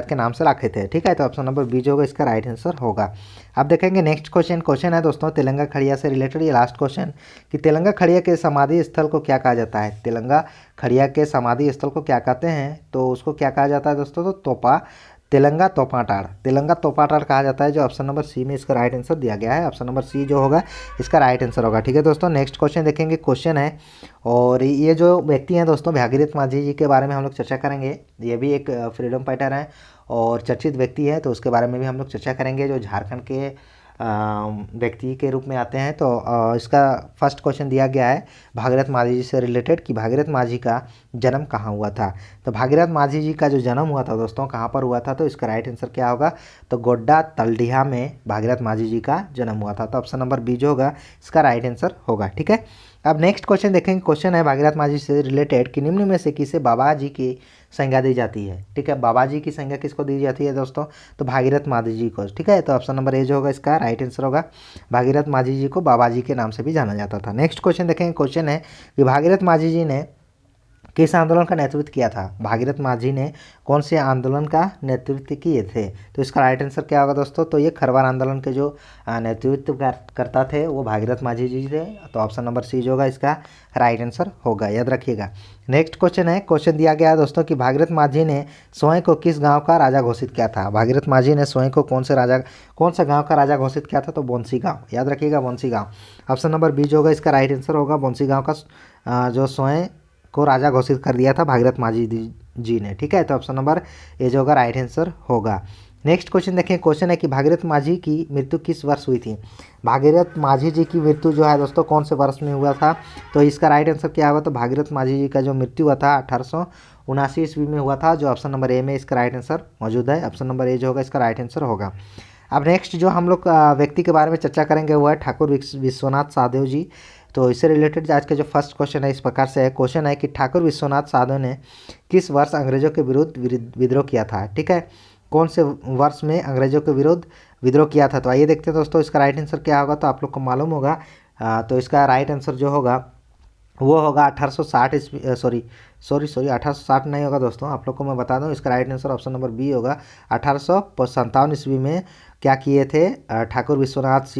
के नाम से रखे थे। ठीक है, तो ऑप्शन नंबर बी जो होगा इसका राइट आंसर होगा। अब देखेंगे नेक्स्ट क्वेश्चन है दोस्तों तेलंगा खड़िया से रिलेटेड, ये लास्ट क्वेश्चन कि तेलंगा खड़िया के समाधि स्थल को क्या कहा जाता है। तेलंगा खड़िया के समाधि स्थल को क्या कहते हैं, तो उसको क्या कहा जाता है दोस्तों, तो तेलंगा तोपाटाड़ कहा जाता है। जो ऑप्शन नंबर सी में इसका राइट आंसर दिया गया है, ऑप्शन नंबर सी जो होगा इसका राइट आंसर होगा। ठीक है दोस्तों, नेक्स्ट क्वेश्चन देखेंगे। क्वेश्चन है और ये जो व्यक्ति हैं दोस्तों भागीरथ मांझी जी के बारे में हम लोग चर्चा करेंगे। ये भी एक फ्रीडम फाइटर हैं और चर्चित व्यक्ति है, तो उसके बारे में भी हम लोग चर्चा करेंगे जो झारखंड के व्यक्ति के रूप में आते हैं। तो इसका फर्स्ट क्वेश्चन दिया गया है भागीरथ मांझी जी से रिलेटेड कि भागीरथ मांझी का जन्म कहाँ हुआ था। तो भागीरथ मांझी जी का जो जन्म हुआ था दोस्तों कहाँ पर हुआ था, तो इसका राइट आंसर क्या होगा, तो गोड्डा तलडीहा में भागीरथ मांझी जी का जन्म हुआ था। तो ऑप्शन नंबर बी जो होगा इसका राइट आंसर होगा। ठीक है, अब नेक्स्ट क्वेश्चन देखेंगे। क्वेश्चन है भागीरथ मांझी से रिलेटेड कि निम्न में से किसे बाबा जी की संज्ञा दी जाती है। ठीक है, बाबा जी की संज्ञा किसको दी जाती है दोस्तों, तो भागीरथ मांझी जी को। ठीक है, तो ऑप्शन नंबर ए जो होगा इसका राइट आंसर होगा। भागीरथ मांझी जी को बाबा जी के नाम से भी जाना जाता था। नेक्स्ट क्वेश्चन देखेंगे। क्वेश्चन है कि भागीरथ मांझी जी ने किस आंदोलन का नेतृत्व किया था। भागीरथ मांझी ने कौन से आंदोलन का नेतृत्व किए थे, तो इसका राइट आंसर क्या होगा दोस्तों, तो ये खरवार आंदोलन के जो नेतृत्व करता थे वो भागीरथ मांझी जी थे। तो ऑप्शन नंबर सी जो होगा इसका राइट आंसर होगा, याद रखिएगा। नेक्स्ट क्वेश्चन है। क्वेश्चन दिया गया है दोस्तों कि भागीरथ मांझी ने स्वयं को किस गाँव का राजा घोषित किया था। भागीरथ मांझी ने स्वयं को कौन सा गाँव का राजा घोषित किया था, तो बंसी गाँव, याद रखिएगा बंसी गाँव। ऑप्शन नंबर बी जो होगा इसका राइट आंसर होगा। बंसी गाँव का जो स्वयं को राजा घोषित कर दिया था भागीरथ मांझी जी ने। ठीक है, तो ऑप्शन नंबर ए जो होगा राइट आंसर होगा। नेक्स्ट क्वेश्चन देखें। क्वेश्चन है कि भागीरथ मांझी की मृत्यु किस वर्ष हुई थी। भागीरथ मांझी जी की मृत्यु जो है दोस्तों कौन से वर्ष में हुआ था, तो इसका राइट आंसर क्या होगा, तो भागीरथ मांझी जी का जो मृत्यु हुआ था 1879 ईस्वी में हुआ था। जो ऑप्शन नंबर ए में इसका राइट आंसर मौजूद है, ऑप्शन नंबर ए जो होगा इसका राइट आंसर होगा। अब नेक्स्ट जो हम लोग व्यक्ति के बारे में चर्चा करेंगे वो है ठाकुर विश्वनाथ साहदेव जी। तो इससे रिलेटेड आज का जो फर्स्ट क्वेश्चन है इस प्रकार से है। क्वेश्चन है कि ठाकुर विश्वनाथ साहदेव ने किस वर्ष अंग्रेजों के विरुद्ध विद्रोह किया था। ठीक है, कौन से वर्ष में अंग्रेजों के विरुद्ध विद्रोह किया था, तो आइए देखते हैं दोस्तों इसका राइट आंसर क्या होगा। तो आप लोग को मालूम होगा, तो इसका राइट आंसर जो होगा वो होगा 1860 ईस्वी, सॉरी 1860 नहीं होगा दोस्तों, आप लोग को मैं बता दूं इसका right answer option number B होगा। 1857 ईस्वी में क्या किए थे, ठाकुर विश्वनाथ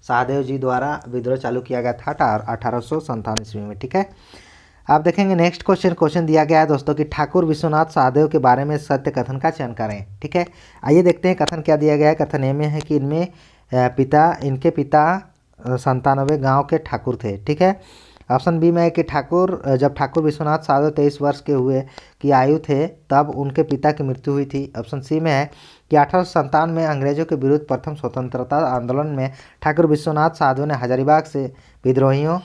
साहदेव जी द्वारा विद्रोह चालू किया गया था 1857 ईस्वी में। ठीक है, आप देखेंगे नेक्स्ट क्वेश्चन दिया गया है दोस्तों कि ठाकुर विश्वनाथ साहदेव के बारे में सत्य कथन का चयन करें। ठीक है, आइए देखते हैं कथन क्या दिया गया है। कथन ए में है कि इनके पिता 97 गांव के ठाकुर थे। ठीक है, ऑप्शन बी में है कि जब ठाकुर विश्वनाथ साधो 23 वर्ष के हुए की आयु थे तब उनके पिता की मृत्यु हुई थी। ऑप्शन सी में है कि 1857 में अंग्रेजों के विरुद्ध प्रथम स्वतंत्रता आंदोलन में ठाकुर विश्वनाथ साधो ने हजारीबाग से विद्रोहियों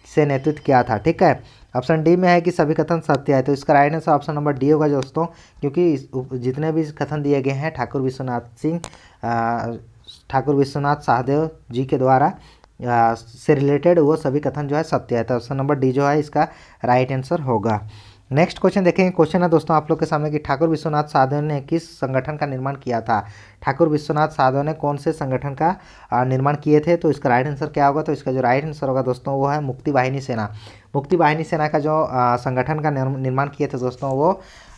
से नेतृत्व किया था। ठीक है। ऑप्शन डी में है कि सभी कथन सत्य है, तो इसका right answer option number D होगा दोस्तों, क्योंकि जितने भी कथन दिए गए हैं ठाकुर विश्वनाथ सहदेव जी के द्वारा से रिलेटेड वो सभी कथन जो है सत्य है। तो ऑप्शन नंबर डी जो है इसका राइट आंसर होगा। नेक्स्ट क्वेश्चन देखेंगे। क्वेश्चन है दोस्तों आप लोग के सामने कि ठाकुर विश्वनाथ साधव ने किस संगठन का निर्माण किया था। ठाकुर विश्वनाथ साधव ने कौन से संगठन का निर्माण किए थे, तो इसका राइट आंसर क्या होगा। तो इसका जो राइट आंसर होगा दोस्तों वो है मुक्ति वाहिनी सेना। मुक्ति वाहिनी सेना का जो संगठन का निर्माण किए थे दोस्तों वो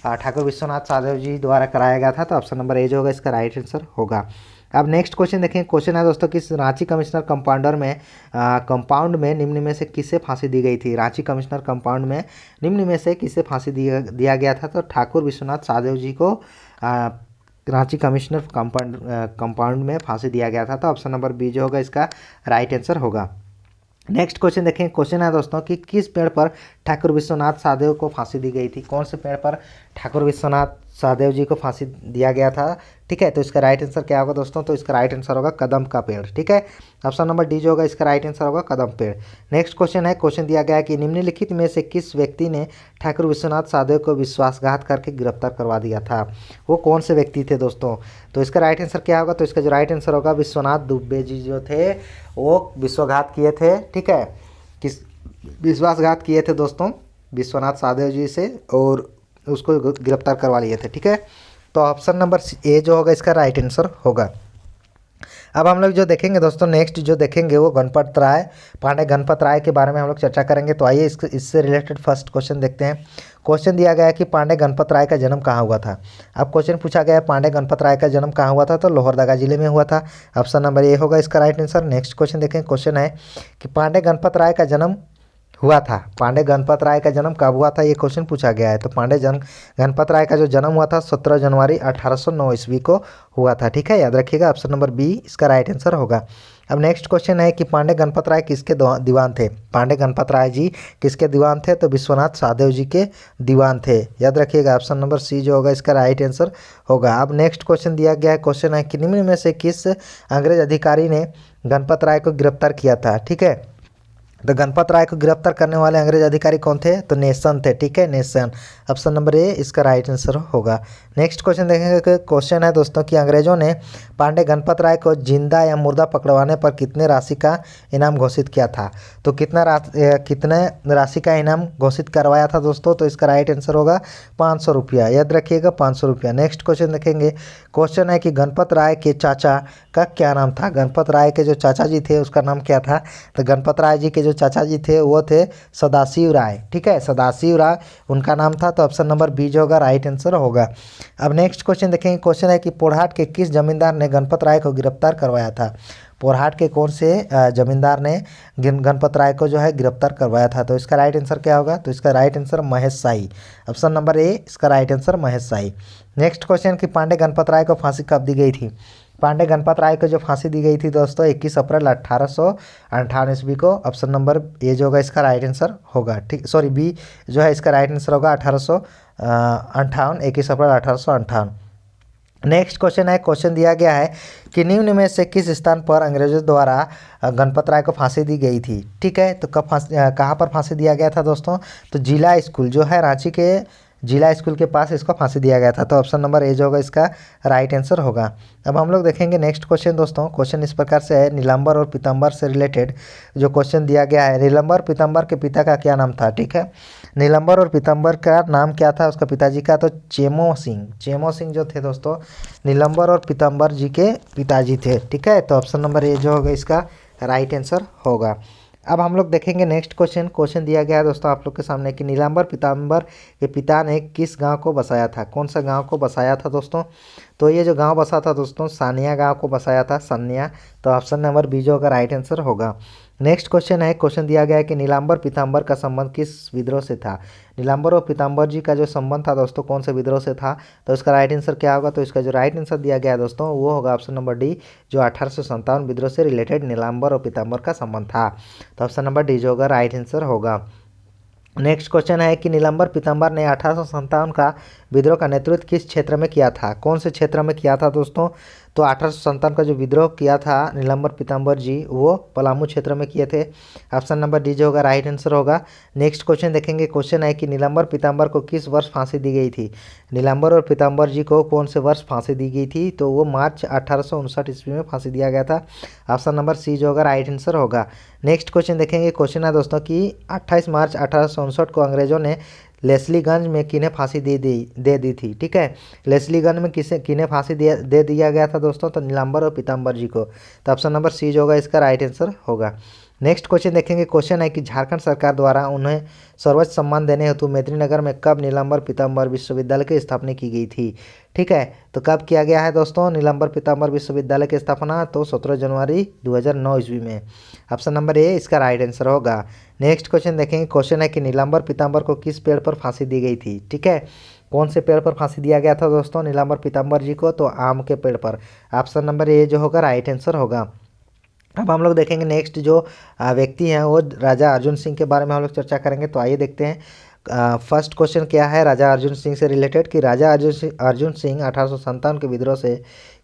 ठाकुर विश्वनाथ साधव जी द्वारा कराया गया था। तो ऑप्शन नंबर ए जो होगा इसका राइट आंसर होगा। अब नेक्स्ट क्वेश्चन देखें। क्वेश्चन है दोस्तों कि रांची कमिश्नर कंपाउंड में निम्न में से किसे फांसी दी गई थी। रांची कमिश्नर कंपाउंड में निम्न में से किसे फांसी दिया गया था। तो ठाकुर विश्वनाथ साधव जी को रांची कमिश्नर कंपाउंड में फांसी दिया गया था। तो ऑप्शन नंबर बी जो होगा इसका राइट आंसर होगा। नेक्स्ट क्वेश्चन देखें। क्वेश्चन है दोस्तों कि किस पेड़ पर ठाकुर विश्वनाथ साधव को फांसी दी गई थी। कौन से पेड़ पर ठाकुर विश्वनाथ सहदेव जी को फांसी दिया गया था। ठीक है। तो इसका राइट आंसर क्या होगा दोस्तों। तो इसका राइट आंसर होगा कदम का पेड़। ठीक है। ऑप्शन नंबर डी जो होगा इसका राइट आंसर होगा कदम पेड़। नेक्स्ट क्वेश्चन है। क्वेश्चन दिया गया है कि निम्नलिखित में से किस व्यक्ति ने ठाकुर विश्वनाथ साधव को विश्वासघात करके गिरफ्तार करवा दिया था। वो कौन से व्यक्ति थे दोस्तों। तो इसका राइट आंसर क्या होगा। तो इसका जो राइट आंसर होगा विश्वनाथ दुबे जी जो थे वो विश्वासघात किए थे। ठीक है। किस विश्वासघात किए थे दोस्तों विश्वनाथ साधव जी से और उसको गिरफ्तार करवा लिए थे। ठीक है। तो ऑप्शन नंबर ए जो होगा इसका राइट आंसर होगा। अब हम लोग जो देखेंगे दोस्तों नेक्स्ट जो देखेंगे वो पांडे गणपत राय के बारे में हम लोग चर्चा करेंगे। तो आइए इससे रिलेटेड फर्स्ट क्वेश्चन देखते हैं। क्वेश्चन दिया गया है कि पांडे गणपत राय का जन्म कहाँ हुआ था। अब क्वेश्चन पूछा गया है पांडे गणपत राय का जन्म कहाँ हुआ था। तो लोहरदगा जिले में हुआ था। ऑप्शन नंबर ए होगा इसका राइट आंसर। नेक्स्ट क्वेश्चन देखें। क्वेश्चन है कि पांडे गणपत राय का जन्म हुआ था। पांडे गणपत राय का जन्म कब हुआ था ये क्वेश्चन पूछा गया है। तो गणपत राय का जो जन्म हुआ था 17 जनवरी 1809 ईस्वी को हुआ था। ठीक है। याद रखिएगा ऑप्शन नंबर बी इसका राइट आंसर होगा। अब नेक्स्ट क्वेश्चन है कि पांडे गणपत राय किसके दीवान थे। पांडे गणपत राय जी किसके दीवान थे। तो विश्वनाथ साधव जी के दीवान थे। याद रखिएगा ऑप्शन नंबर सी जो होगा इसका राइट आंसर होगा। अब नेक्स्ट क्वेश्चन दिया गया है। क्वेश्चन है कि निम्न में से किस अंग्रेज अधिकारी ने गणपत राय को गिरफ्तार किया था। ठीक है। तो गणपत राय को गिरफ्तार करने वाले अंग्रेज अधिकारी कौन थे। तो नेशन थे। ठीक है। नेशन ऑप्शन नंबर ए इसका राइट आंसर होगा। नेक्स्ट क्वेश्चन देखेंगे कि क्वेश्चन है दोस्तों कि अंग्रेजों ने पांडे गणपत राय को जिंदा या मुर्दा पकड़वाने पर कितने राशि का इनाम घोषित किया था। तो कितने राशि का इनाम घोषित करवाया था दोस्तों। तो इसका राइट आंसर होगा 500 रुपया। याद रखिएगा 500 रुपया। नेक्स्ट क्वेश्चन देखेंगे। क्वेश्चन है कि गणपत राय के चाचा का क्या नाम था। गणपत राय के जो चाचा जी थे उसका नाम क्या था। तो गणपत राय जी के जो चाचा जी थे वो थे सदाशिव राय। ठीक है। सदाशिव राय उनका नाम था। तो ऑप्शन नंबर बी जो होगा राइट आंसर होगा। अब नेक्स्ट क्वेश्चन देखेंगे। क्वेश्चन है कि पोरहाट के किस जमींदार ने गणपत राय को गिरफ्तार करवाया था। पोरहाट के कौन से जमींदार ने गणपत राय को जो है गिरफ्तार करवाया था। तो इसका राइट आंसर क्या होगा। तो इसका right answer Mahesh shahi. Option number A इसका राइट आंसर महेश शाही। नेक्स्ट क्वेश्चन कि पांडे गणपत राय को फांसी कब दी गई थी। पांडे गणपत राय को जो फांसी दी गई थी दोस्तों 21 अप्रैल 1858 ईस्वी को। ऑप्शन नंबर ए जो होगा इसका राइट आंसर होगा। ठीक सॉरी बी जो है इसका राइट आंसर होगा 1858 21 अप्रैल 1858। नेक्स्ट क्वेश्चन है। क्वेश्चन दिया गया है कि निम्न में से किस स्थान पर अंग्रेजों द्वारा गणपत राय को फांसी दी गई थी। ठीक है। तो कहाँ पर फांसी दिया गया था दोस्तों। तो जिला स्कूल जो है रांची के जिला स्कूल के पास इसको फांसी दिया गया था। तो ऑप्शन नंबर ए जो होगा इसका राइट आंसर होगा। अब हम लोग देखेंगे नेक्स्ट क्वेश्चन दोस्तों। क्वेश्चन इस प्रकार से है। नीलांबर और पीताम्बर से रिलेटेड जो क्वेश्चन दिया गया है। नीलांबर पीताम्बर के पिता का क्या नाम था। ठीक है। नीलांबर और पीताम्बर का नाम क्या था उसका पिताजी का। तो चेमो सिंह जो थे दोस्तों नीलांबर और पीताम्बर जी के पिताजी थे। ठीक है। तो ऑप्शन नंबर ए जो होगा इसका राइट आंसर होगा। अब हम लोग देखेंगे नेक्स्ट क्वेश्चन दिया गया है दोस्तों आप लोग के सामने कि नीलांबर पीताम्बर के पिता ने किस गांव को बसाया था। कौन सा गांव को बसाया था दोस्तों। तो ये जो गांव बसा था दोस्तों सानिया गांव को बसाया था। सानिया। तो ऑप्शन नंबर बी जो होगा राइट आंसर होगा। नेक्स्ट क्वेश्चन है, क्वेश्चन दिया गया है कि नीलांबर पीताम्बर का संबंध किस विद्रोह से था। नीलांबर और पीताम्बर जी का जो संबंध था दोस्तों कौन से विद्रोह से था, तो इसका राइट आंसर क्या होगा, तो इसका जो राइट आंसर दिया गया है दोस्तों वो होगा ऑप्शन नंबर डी, जो 1857 विद्रोह से रिलेटेड नीलांबर और पीताम्बर का संबंध था। तो ऑप्शन नंबर डी जो होगा राइट आंसर होगा। नेक्स्ट क्वेश्चन है कि नीलांबर पीताम्बर ने 1857 का विद्रोह का नेतृत्व किस क्षेत्र में किया था, कौन से क्षेत्र में किया था दोस्तों, तो 1857 का जो विद्रोह किया था नीलांबर पीताम्बर जी वो पलामू क्षेत्र में किए थे। ऑप्शन नंबर डी जो होगा राइट आंसर होगा। नेक्स्ट क्वेश्चन देखेंगे, क्वेश्चन है कि नीलांबर पीताम्बर को किस वर्ष फांसी दी गई थी। नीलांबर और पीताम्बर जी को कौन से वर्ष फांसी दी गई थी, तो वो मार्च 1859 ईस्वी में फांसी दिया गया था। ऑप्शन नंबर सी जो होगा राइट आंसर होगा। नेक्स्ट क्वेश्चन देखेंगे, क्वेश्चन है दोस्तों कि 28 मार्च 1859 को अंग्रेजों ने लेस्लीगंज में किन्हें फांसी दे दी थी। ठीक है, लेस्लीगंज में किन्हें फांसी दे दिया गया था दोस्तों, तो नीलांबर और पीताम्बर जी को। तो ऑप्शन नंबर सी जो होगा इसका राइट आंसर होगा। नेक्स्ट क्वेश्चन देखेंगे, क्वेश्चन है कि झारखंड सरकार द्वारा उन्हें सर्वोच्च सम्मान देने हेतु मेदिनीनगर में कब नीलांबर पीताम्बर विश्वविद्यालय की स्थापना की गई थी। ठीक है, तो कब किया गया है दोस्तों नीलांबर पीताम्बर विश्वविद्यालय की स्थापना, तो 17 जनवरी 2009 ईस्वी में। ऑप्शन नंबर ए इसका राइट आंसर होगा। नेक्स्ट क्वेश्चन देखेंगे, क्वेश्चन है कि नीलांबर पीताम्बर को किस पेड़ पर फांसी दी गई थी। ठीक है, कौन से पेड़ पर फांसी दिया गया था दोस्तों नीलांबर पीताम्बर जी को, तो आम के पेड़ पर। ऑप्शन नंबर ए जो होगा राइट आंसर होगा। अब हम लोग देखेंगे नेक्स्ट जो व्यक्ति हैं वो राजा अर्जुन सिंह के बारे में हम लोग चर्चा करेंगे। तो आइए देखते हैं फर्स्ट क्वेश्चन क्या है राजा अर्जुन सिंह से रिलेटेड, कि राजा अर्जुन सिंह 1857 के विद्रोह से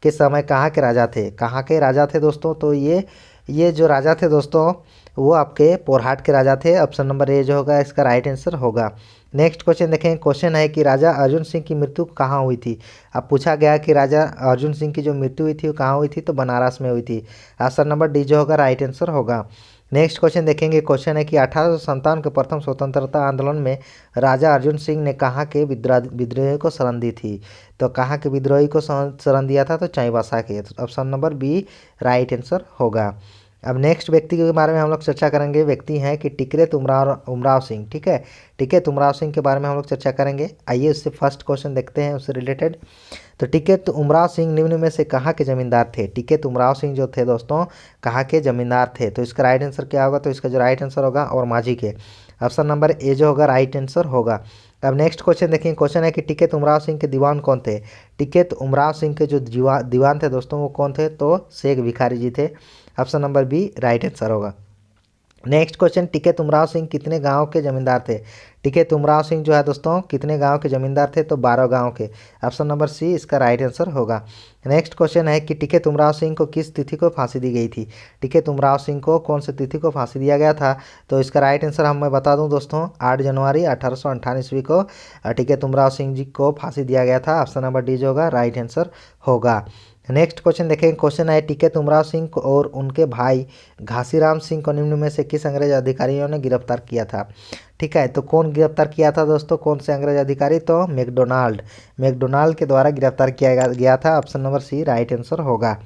के समय कहाँ के राजा थे। कहाँ के राजा थे दोस्तों, तो ये जो राजा थे दोस्तों वो आपके पोरहाट के राजा थे। ऑप्शन नंबर ए जो होगा इसका राइट आंसर होगा। नेक्स्ट क्वेश्चन देखें, क्वेश्चन है कि राजा अर्जुन सिंह की मृत्यु कहाँ हुई थी। अब पूछा गया कि राजा अर्जुन सिंह की जो मृत्यु हुई थी वो कहाँ हुई थी, तो बनारस में हुई थी। ऑप्शन नंबर डी जो होगा राइट आंसर होगा। नेक्स्ट क्वेश्चन देखेंगे, क्वेश्चन है कि 1857 के प्रथम स्वतंत्रता आंदोलन में राजा अर्जुन सिंह ने कहाँ के विद्रोही को शरण दी थी। तो कहाँ के विद्रोही को शरण दिया था, तो चाईबासा के। Option number B right answer होगा। अब नेक्स्ट व्यक्ति के बारे में हम लोग चर्चा करेंगे, व्यक्ति हैं कि टिकैत उमराव सिंह। ठीक है, टिकैत उमराव सिंह के बारे में हम लोग चर्चा करेंगे। आइए उससे फर्स्ट क्वेश्चन देखते हैं उससे रिलेटेड। तो टिकैत उमराव सिंह निम्न में से कहाँ के जमींदार थे। टिकैत उमराव सिंह जो थे दोस्तों कहाँ के जमींदार थे, तो इसका राइट आंसर क्या होगा, तो इसका जो राइट आंसर होगा और माझी के। ऑप्शन नंबर ए जो होगा राइट आंसर होगा। अब नेक्स्ट क्वेश्चन देखिए, क्वेश्चन है कि टिकैत उमराव सिंह के दीवान कौन थे। टिकैत उमराव सिंह के जो दीवान थे दोस्तों वो कौन थे, तो शेख भिखारी जी थे। Option number B right answer होगा। नेक्स्ट क्वेश्चन, टिकैत उमराव सिंह कितने गांव के जमींदार थे। टिकैत उमराव सिंह जो है दोस्तों कितने गांव के जमींदार थे, तो 12 गांव के। ऑप्शन नंबर सी इसका राइट आंसर होगा। नेक्स्ट क्वेश्चन है कि टिकैत उमराव सिंह को किस तिथि को फांसी दी गई थी। टिकैत उमराव सिंह को कौन सी तिथि को फांसी दिया गया था, तो इसका राइट आंसर मैं बता दूं दोस्तों 8 जनवरी 1858 ईस्वी को टिकैत उमराव सिंह जी को फांसी दिया गया था। ऑप्शन नंबर डी जो होगा राइट आंसर होगा। नेक्स्ट क्वेश्चन देखें, क्वेश्चन है टिकैत उमराव सिंह को और उनके भाई घासीराम सिंह को निम्न में से किस अंग्रेज अधिकारियों ने गिरफ्तार किया था। ठीक है, तो कौन गिरफ्तार किया था दोस्तों, कौन से अंग्रेज अधिकारी, तो मैकडोनाल्ड के द्वारा गिरफ्तार किया गया था। Option number C right answer होगा।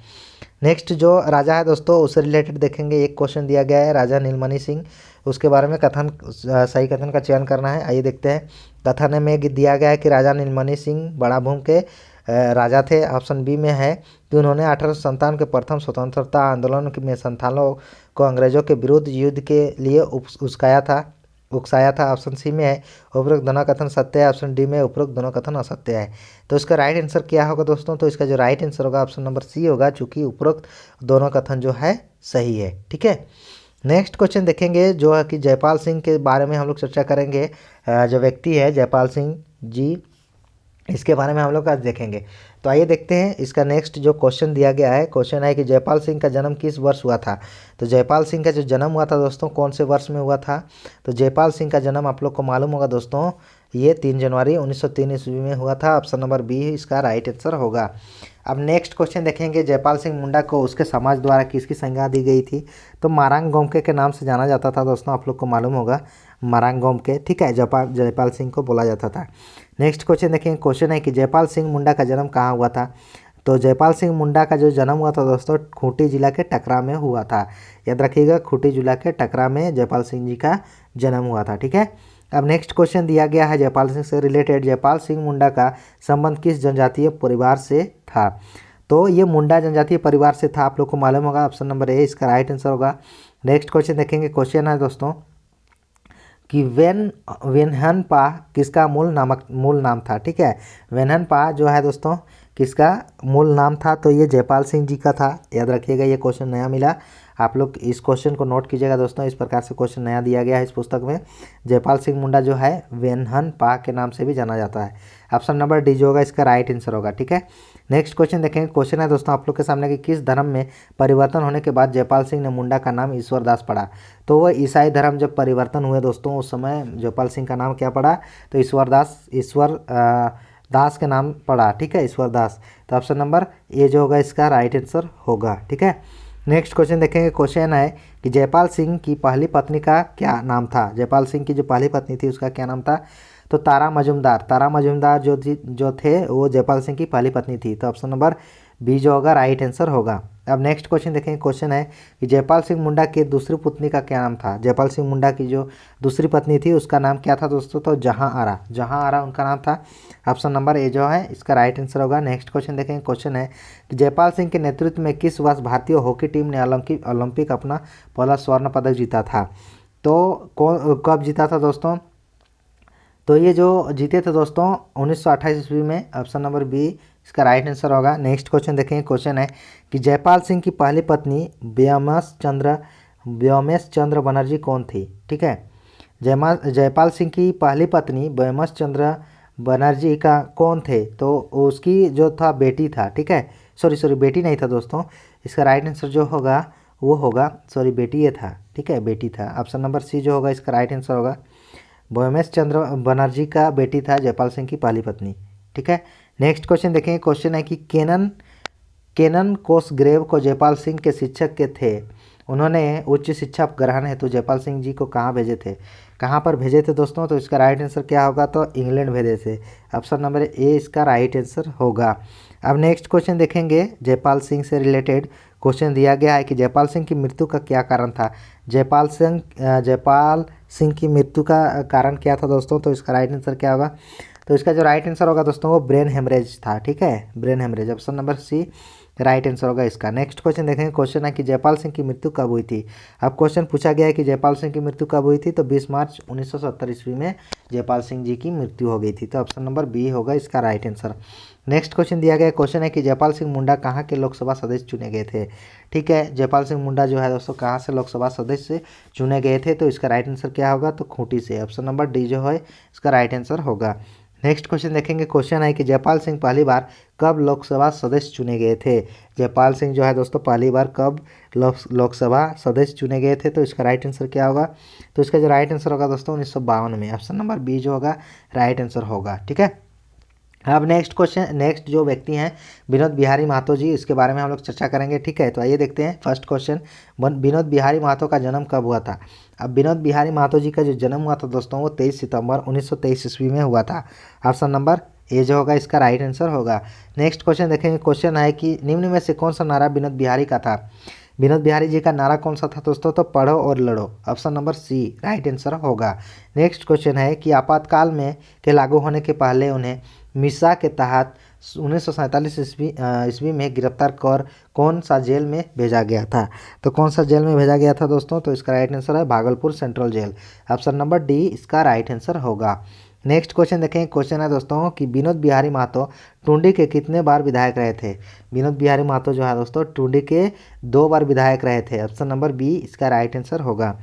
नेक्स्ट जो राजा है दोस्तों उससे रिलेटेड देखेंगे, एक क्वेश्चन दिया गया है राजा नीलमणि सिंह, उसके बारे में सही कथन का चयन करना है। आइए देखते हैं, कथन में दिया गया है कि राजा नीलमणि सिंह बड़ा भूम के राजा थे। ऑप्शन बी में है कि उन्होंने 1857 के प्रथम स्वतंत्रता आंदोलन में संथालों को अंग्रेजों के विरुद्ध युद्ध के लिए उकसाया था। ऑप्शन सी में है उपरोक्त दोनों कथन सत्य है। ऑप्शन डी में उपरोक्त दोनों कथन असत्य है। तो इसका राइट आंसर क्या होगा दोस्तों, तो इसका जो राइट आंसर होगा ऑप्शन नंबर सी होगा, चूँकि उपरोक्त दोनों कथन जो है सही है। ठीक है, नेक्स्ट क्वेश्चन देखेंगे जो है कि जयपाल सिंह के बारे में हम लोग चर्चा करेंगे। जो व्यक्ति है जयपाल सिंह जी, इसके बारे में हम लोग आज देखेंगे। तो आइए देखते हैं, इसका नेक्स्ट जो क्वेश्चन दिया गया है, क्वेश्चन है कि जयपाल सिंह का जन्म किस वर्ष हुआ था। तो जयपाल सिंह का जो जन्म हुआ था दोस्तों कौन से वर्ष में हुआ था, तो जयपाल सिंह का जन्म आप लोग को मालूम होगा दोस्तों, ये 3 जनवरी 1903 ईस्वी में हुआ था। ऑप्शन नंबर बी इसका राइट आंसर होगा। अब नेक्स्ट क्वेश्चन देखेंगे, जयपाल सिंह मुंडा को उसके समाज द्वारा किसकी संज्ञा दी गई थी। तो मारांग गोमके के नाम से जाना जाता था दोस्तों, आप लोग को मालूम होगा मारांग गोमके। ठीक है, जयपाल सिंह को बोला जाता था। नेक्स्ट क्वेश्चन देखेंगे, क्वेश्चन है कि जयपाल सिंह मुंडा का जन्म कहाँ हुआ था। तो जयपाल सिंह मुंडा का जो जन्म हुआ था दोस्तों खूंटी जिला के टकरा में हुआ था। याद रखिएगा, खूंटी जिला के टकरा में जयपाल सिंह जी का जन्म हुआ था। ठीक है, अब नेक्स्ट क्वेश्चन दिया गया है जयपाल सिंह से रिलेटेड, जयपाल सिंह मुंडा का संबंध किस जनजातीय परिवार से था। तो ये मुंडा जनजातीय परिवार से था, आप लोग को मालूम होगा। ऑप्शन नंबर ए इसका राइट आंसर होगा। नेक्स्ट क्वेश्चन देखेंगे। क्वेश्चन है दोस्तों कि वेनहनपा किसका मूल नाम था। ठीक है, वेनहनपा जो है दोस्तों किसका मूल नाम था, तो ये जयपाल सिंह जी का था। याद रखिएगा, ये क्वेश्चन नया मिला, आप लोग इस क्वेश्चन को नोट कीजिएगा दोस्तों। इस प्रकार से क्वेश्चन नया दिया गया है इस पुस्तक में। जयपाल सिंह मुंडा जो है वेनहनपा के नाम से भी जाना जाता है। ऑप्शन नंबर डी जो होगा इसका राइट आंसर होगा। ठीक है, नेक्स्ट क्वेश्चन देखेंगे। क्वेश्चन है दोस्तों आप लोग के सामने कि किस धर्म में परिवर्तन होने के बाद जयपाल सिंह ने मुंडा का नाम ईश्वर दास पढ़ा। तो वह ईसाई धर्म जब परिवर्तन हुए दोस्तों, उस समय जयपाल सिंह का नाम क्या पड़ा, तो ईश्वर दास के नाम पड़ा। ठीक है, ईश्वर दास। तो ऑप्शन नंबर ए जो होगा इसका राइट आंसर होगा। ठीक है, नेक्स्ट क्वेश्चन देखेंगे। क्वेश्चन है कि जयपाल सिंह की पहली पत्नी का क्या नाम था। जयपाल सिंह की जो पहली पत्नी थी उसका क्या नाम था, तो तारा मजुमदार जो थे वो जयपाल सिंह की पहली पत्नी थी। तो ऑप्शन नंबर बी जो होगा राइट आंसर होगा। अब नेक्स्ट क्वेश्चन देखेंगे। क्वेश्चन है कि जयपाल सिंह मुंडा की दूसरी पत्नी का क्या नाम था। जयपाल सिंह मुंडा की जो दूसरी पत्नी थी उसका नाम क्या था दोस्तों, तो जहां आरा उनका नाम था। ऑप्शन नंबर ए जो है इसका राइट आंसर होगा। नेक्स्ट क्वेश्चन देखेंगे। क्वेश्चन है कि जयपाल सिंह के नेतृत्व में किस वर्ष भारतीय हॉकी टीम ने ओलंपिक अपना पहला स्वर्ण पदक जीता था। तो कब जीता था दोस्तों, तो ये जो जीते थे दोस्तों 1928 ईस्वी में। ऑप्शन नंबर बी इसका राइट आंसर होगा। नेक्स्ट क्वेश्चन देखेंगे। क्वेश्चन है कि जयपाल सिंह की पहली पत्नी व्योमेश चंद्र बनर्जी कौन थी। ठीक है, जयपाल सिंह की पहली पत्नी व्योमेश चंद्र बनर्जी का कौन थे, तो उसकी जो था बेटी था। ठीक है, सॉरी बेटी नहीं था दोस्तों, इसका राइट आंसर जो होगा वो होगा, बेटी ये था। ठीक है, बेटी था। ऑप्शन नंबर सी जो होगा इसका राइट आंसर होगा। व्योमेश चंद्र बनर्जी का बेटी था जयपाल सिंह की पहली पत्नी। ठीक है, नेक्स्ट क्वेश्चन देखेंगे। क्वेश्चन है कि केनन कोसग्रेव को जयपाल सिंह के शिक्षक के थे, उन्होंने उच्च शिक्षा ग्रहण हेतु जयपाल सिंह जी को कहाँ भेजे थे, कहाँ पर भेजे थे दोस्तों, तो इसका राइट आंसर क्या होगा, तो इंग्लैंड भेजे थे। ऑप्शन नंबर ए इसका राइट आंसर होगा। अब नेक्स्ट क्वेश्चन देखेंगे। जयपाल सिंह से रिलेटेड क्वेश्चन दिया गया है कि जयपाल सिंह की मृत्यु का क्या कारण था। जयपाल सिंह की मृत्यु का कारण क्या था दोस्तों, तो इसका राइट आंसर क्या होगा, तो इसका जो राइट आंसर होगा दोस्तों वो ब्रेन हेमरेज था। ठीक है, brain haemorrhage. Option number C right answer होगा इसका। नेक्स्ट क्वेश्चन देखेंगे। क्वेश्चन है कि जयपाल सिंह की मृत्यु कब हुई थी। अब क्वेश्चन पूछा गया है कि जयपाल सिंह की मृत्यु कब हुई थी, तो 20 मार्च 1970 ईस्वी में जयपाल सिंह जी की मृत्यु हो गई थी। तो ऑप्शन नंबर बी होगा इसका राइट आंसर। नेक्स्ट क्वेश्चन दिया गया क्वेश्चन है कि जयपाल सिंह मुंडा कहाँ के लोकसभा सदस्य चुने गए थे। ठीक है, जयपाल सिंह मुंडा जो है दोस्तों कहाँ से लोकसभा सदस्य चुने गए थे, तो इसका राइट आंसर क्या होगा, तो खूंटी से। ऑप्शन नंबर डी जो है इसका राइट आंसर होगा। नेक्स्ट क्वेश्चन देखेंगे। क्वेश्चन है कि जयपाल सिंह पहली बार कब लोकसभा सदस्य चुने गए थे। जयपाल सिंह जो है दोस्तों पहली बार कब लोकसभा सदस्य चुने गए थे, तो इसका राइट आंसर क्या होगा, तो इसका जो राइट आंसर होगा दोस्तों 1952 में। ऑप्शन नंबर बी जो होगा राइट आंसर होगा। ठीक है, अब नेक्स्ट क्वेश्चन, नेक्स्ट जो व्यक्ति हैं विनोद बिहारी महतो जी, इसके बारे में हम लोग चर्चा करेंगे। ठीक है, तो आइए देखते हैं फर्स्ट क्वेश्चन। विनोद बिहारी महतो का जन्म कब हुआ था। अब विनोद बिहारी महतो जी का जो जन्म हुआ था दोस्तों वो 23 सितंबर 1923 ईस्वी में हुआ था। ऑप्शन नंबर ए जो होगा इसका राइट आंसर होगा। नेक्स्ट क्वेश्चन देखेंगे। क्वेश्चन है कि निम्न में से कौन सा नारा विनोद बिहारी का था। विनोद बिहारी जी का नारा कौन सा था दोस्तों, तो पढ़ो और लड़ो। Option number C right answer होगा। नेक्स्ट क्वेश्चन है कि आपातकाल में के लागू होने के पहले उन्हें मिसा के तहत 1947 ईस्वी में गिरफ्तार कर कौन सा जेल में भेजा गया था। तो कौन सा जेल में भेजा गया था दोस्तों, तो इसका राइट आंसर है Bhagalpur central jail. Option number D इसका राइट आंसर होगा। नेक्स्ट क्वेश्चन देखें। क्वेश्चन है दोस्तों कि विनोद बिहारी महतो टुंडी के कितने बार विधायक रहे थे। विनोद बिहारी महतो जो है दोस्तों टुंडी के 2 बार विधायक रहे थे। ऑप्शन नंबर बी इसका राइट आंसर होगा।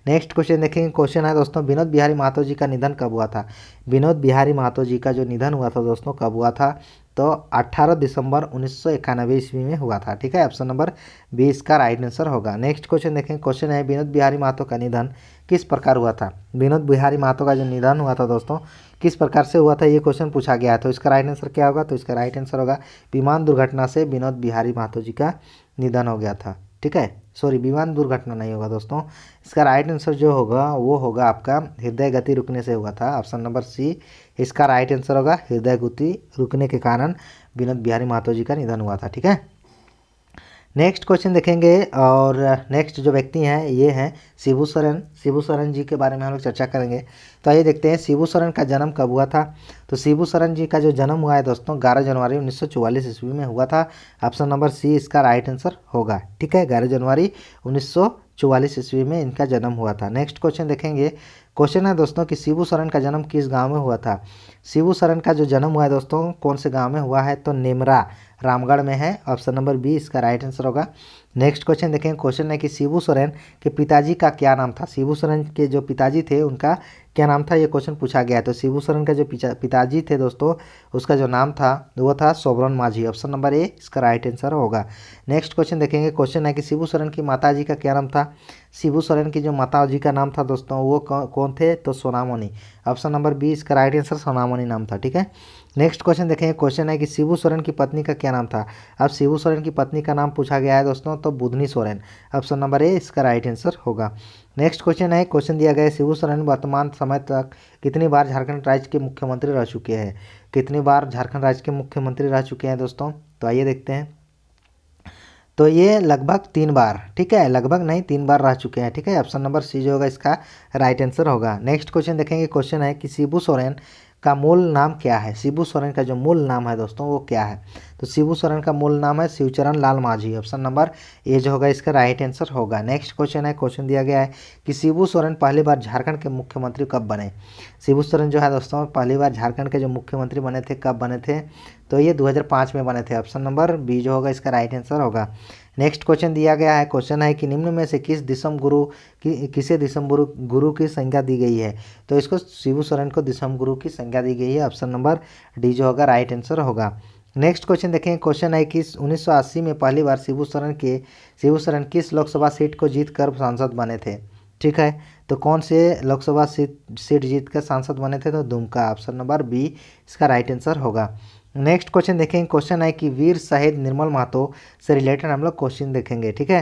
नेक्स्ट क्वेश्चन देखेंगे। क्वेश्चन है दोस्तों विनोद बिहारी महतो जी का निधन कब हुआ था। विनोद बिहारी महतो जी का जो निधन हुआ था दोस्तों कब हुआ था, तो 18 दिसंबर 1991 ईस्वी में हुआ था। ठीक है, ऑप्शन नंबर बी इसका राइट आंसर होगा। नेक्स्ट क्वेश्चन देखें। क्वेश्चन है विनोद बिहारी महतो का निधन किस प्रकार हुआ था। विनोद बिहारी महतो का जो निधन हुआ था दोस्तों किस प्रकार से हुआ था, ये क्वेश्चन पूछा गया है। तो इसका राइट आंसर क्या होगा, तो इसका राइट आंसर होगा विमान दुर्घटना से विनोद बिहारी महतो जी का निधन हो गया था। ठीक है, सॉरी विमान दुर्घटना नहीं होगा दोस्तों, इसका राइट आंसर जो होगा वो होगा आपका हृदय गति रुकने से हुआ था। ऑप्शन नंबर सी इसका राइट आंसर होगा, हृदय गति रुकने के कारण विनोद बिहारी महतो जी का निधन हुआ था। ठीक है, नेक्स्ट क्वेश्चन देखेंगे और नेक्स्ट जो व्यक्ति हैं ये हैं शिबू सोरेन। शिबू सोरेन जी के बारे में हम लोग चर्चा करेंगे। तो आइए देखते हैं शिबू सोरेन का जन्म कब हुआ था। तो शिबू सोरेन जी का जो जन्म हुआ है दोस्तों 11 जनवरी 1944 ईस्वी में हुआ था। ऑप्शन नंबर सी इसका राइट आंसर होगा। ठीक है, 11 जनवरी 1944 ईस्वी में इनका जन्म हुआ था। नेक्स्ट क्वेश्चन देखेंगे। क्वेश्चन है दोस्तों कि शिबू सोरेन का जन्म किस गांव में हुआ था। शिबू सोरेन का जो जन्म हुआ है दोस्तों कौन से गांव में हुआ है, तो नेमरा रामगढ़ में है। ऑप्शन नंबर बी इसका राइट आंसर होगा। नेक्स्ट क्वेश्चन देखें। क्वेश्चन है कि शिबू सोरेन के पिताजी का क्या नाम था। शिबू सोरेन के जो पिताजी थे उनका क्या नाम था, ये क्वेश्चन पूछा गया है। तो शिबू सोरेन का जो पिताजी थे दोस्तों उसका जो नाम था वो था सोबरन माझी। ऑप्शन नंबर ए इसका राइट आंसर होगा। नेक्स्ट क्वेश्चन देखेंगे। क्वेश्चन है कि शिबू सोरेन की माता जी का क्या नाम था। शिबू सोरेन की जो माता जी का नाम था दोस्तों वो कौन थे, तो सोनामणि। ऑप्शन नंबर बी इसका राइट आंसर सोनामणि नाम था। ठीक है, नेक्स्ट क्वेश्चन देखेंगे। क्वेश्चन है कि शिबू सोरेन की पत्नी का क्या नाम था। अब शिबू सोरेन की पत्नी का नाम पूछा गया है दोस्तों, तो Budhni Soren. Option number A इसका राइट आंसर होगा। नेक्स्ट क्वेश्चन है। क्वेश्चन दिया गया है शिबू सोरेन वर्तमान समय तक कितनी बार झारखंड राज्य के मुख्यमंत्री रह चुके हैं। कितनी बार झारखंड राज्य के मुख्यमंत्री रह चुके हैं दोस्तों, तो आइए देखते हैं। तो ये लगभग 3 बार, ठीक है, लगभग नहीं 3 बार रह चुके हैं। ठीक है, ऑप्शन नंबर सी जो होगा इसका राइट आंसर होगा। नेक्स्ट क्वेश्चन देखेंगे। क्वेश्चन है कि शिबू सोरेन का मूल नाम क्या है। शिबू सोरेन का जो मूल नाम है दोस्तों वो क्या है, तो शिबू सोरेन का मूल नाम है शिवचरण लाल माझी। ऑप्शन नंबर ए जो होगा इसका राइट आंसर होगा। नेक्स्ट क्वेश्चन है। क्वेश्चन दिया गया है कि शिबू सोरेन पहली बार झारखंड के मुख्यमंत्री कब बने। शिबू सोरेन जो है दोस्तों पहली बार झारखंड के जो मुख्यमंत्री बने थे कब बने थे, तो ये 2005 में बने थे। ऑप्शन नंबर बी जो होगा इसका राइट आंसर होगा। नेक्स्ट क्वेश्चन दिया गया है। क्वेश्चन है कि निम्न में से किसे दिसम गुरु की संज्ञा दी गई है। तो इसको शिबू सोरेन को दिसम गुरु की संज्ञा दी गई है। ऑप्शन नंबर डी जो होगा राइट आंसर होगा। नेक्स्ट क्वेश्चन देखें। क्वेश्चन है कि 1980 में पहली बार शिबू सोरेन किस लोकसभा सीट को जीत कर सांसद बने थे। ठीक है, तो कौन से लोकसभा सीट जीत कर सांसद बने थे, तो दुमका। ऑप्शन नंबर बी इसका राइट आंसर होगा। नेक्स्ट क्वेश्चन देखेंगे। क्वेश्चन है कि वीर शहीद निर्मल महतो से रिलेटेड हम लोग क्वेश्चन देखेंगे। ठीक है,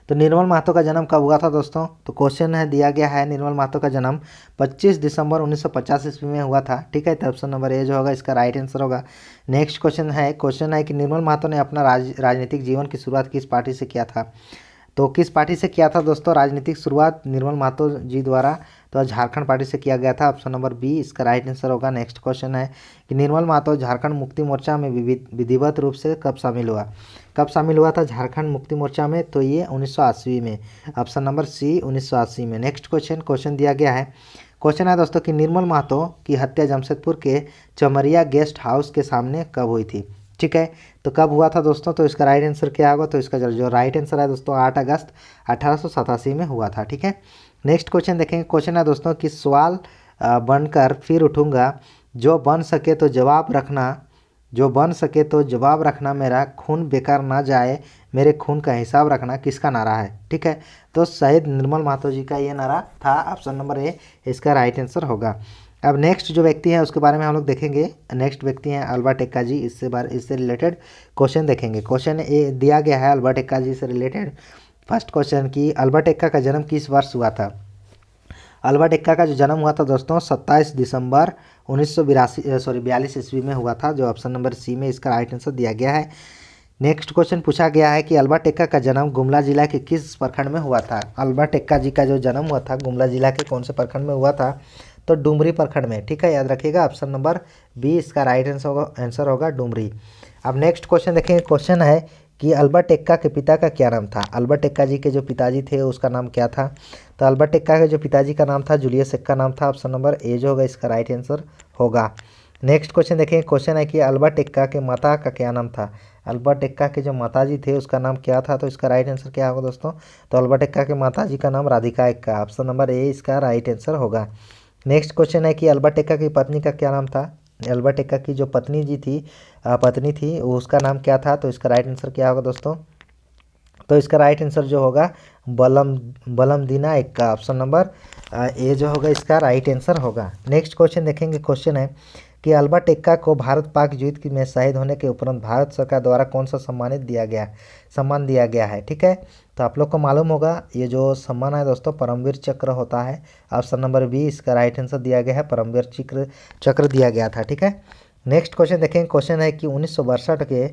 तो निर्मल महतो का जन्म कब हुआ था दोस्तों, तो क्वेश्चन है दिया गया है निर्मल महतो का जन्म 25 दिसंबर 1950 ईस्वी में हुआ था। ठीक है, तो ऑप्शन नंबर ए जो होगा इसका राइट आंसर होगा। नेक्स्ट क्वेश्चन है कि निर्मल महतो ने अपना राजनीतिक जीवन की शुरुआत किस पार्टी से किया था। तो किस पार्टी से किया था दोस्तों राजनीतिक शुरुआत निर्मल महतो जी द्वारा, तो झारखंड पार्टी से किया गया था। ऑप्शन नंबर बी इसका राइट आंसर होगा। नेक्स्ट क्वेश्चन है कि निर्मल महतो झारखंड मुक्ति मोर्चा में विधिवत रूप से कब शामिल हुआ था झारखंड मुक्ति मोर्चा में, तो ये 1980 में। ऑप्शन नंबर सी 1980 में। नेक्स्ट क्वेश्चन दिया गया है। क्वेश्चन है दोस्तों कि निर्मल महतो की हत्या जमशेदपुर के चमरिया गेस्ट हाउस के सामने कब हुई थी। ठीक है, तो कब हुआ था दोस्तों, तो इसका राइट आंसर क्या होगा, तो इसका जो राइट आंसर है दोस्तों 8 अगस्त 1887 में हुआ था। ठीक है, नेक्स्ट क्वेश्चन देखेंगे। क्वेश्चन है दोस्तों कि सवाल बनकर फिर उठूंगा, जो बन सके तो जवाब रखना, मेरा खून बेकार ना जाए, मेरे खून का हिसाब रखना, किसका नारा है। ठीक है, तो शहीद निर्मल महतो जी का ये नारा था। ऑप्शन नंबर ए इसका राइट आंसर होगा। अब नेक्स्ट जो व्यक्ति है उसके बारे में हम लोग देखेंगे। नेक्स्ट व्यक्ति हैं अल्बर्ट एक्का जी। इससे रिलेटेड क्वेश्चन देखेंगे। क्वेश्चन ए दिया गया है अल्बर्ट एक्का जी से रिलेटेड। फर्स्ट क्वेश्चन कि अल्बर्ट एक्का का जन्म किस वर्ष हुआ था। अल्बर्ट एक्का का जो जन्म हुआ था दोस्तों 27 दिसंबर 1942 ईस्वी में हुआ था, जो ऑप्शन नंबर सी में इसका राइट आंसर दिया गया है। नेक्स्ट क्वेश्चन पूछा गया है कि अल्बर्ट एक्का का जन्म गुमला जिला के किस प्रखंड में हुआ था। अल्बर्ट एक्का जी का जो जन्म हुआ था गुमला जिला के कौन से प्रखंड में हुआ था, तो डुमरी प्रखंड में। ठीक है, याद रखिएगा ऑप्शन नंबर बी इसका राइट आंसर होगा डुमरी। अब नेक्स्ट क्वेश्चन देखेंगे। क्वेश्चन है कि अल्बर्ट एक्का के पिता का क्या नाम था। अल्बर्ट एक्का जी के जो पिताजी थे उसका नाम क्या था, तो अल्बर्ट एक्का के जो पिताजी का नाम था जूलियस एक्का नाम था। ऑप्शन नंबर ए जो होगा इसका राइट आंसर होगा। नेक्स्ट क्वेश्चन देखेंगे। क्वेश्चन है कि अल्बर्ट एक्का के माता का क्या नाम था। अल्बर्ट एक्का के जो माताजी थे उसका नाम क्या था, तो इसका राइट आंसर क्या होगा दोस्तों, तो अल्बर्ट एक्का के माताजी का नाम Radhika Ekka. Option number A इसका राइट आंसर होगा। नेक्स्ट क्वेश्चन है कि अल्बर्ट एक्का की पत्नी का क्या नाम था। अल्बर्ट एक्का की जो पत्नी थी उसका नाम क्या था, तो इसका राइट आंसर क्या होगा दोस्तों, तो इसका राइट आंसर जो होगा Balamdina Ekka. Option number A जो होगा इसका राइट आंसर होगा। नेक्स्ट क्वेश्चन देखेंगे। क्वेश्चन है कि अल्बर्ट एक्का को भारत पाक युद्ध में शहीद होने के उपरांत भारत सरकार द्वारा कौन सा सम्मान दिया गया है। ठीक है, तो आप लोग को मालूम होगा ये जो सम्मान है दोस्तों परमवीर चक्र होता है। ऑप्शन नंबर बी इसका राइट आंसर दिया गया है, परमवीर चक्र दिया गया था। ठीक है, नेक्स्ट क्वेश्चन देखेंगे। क्वेश्चन है कि 1962 के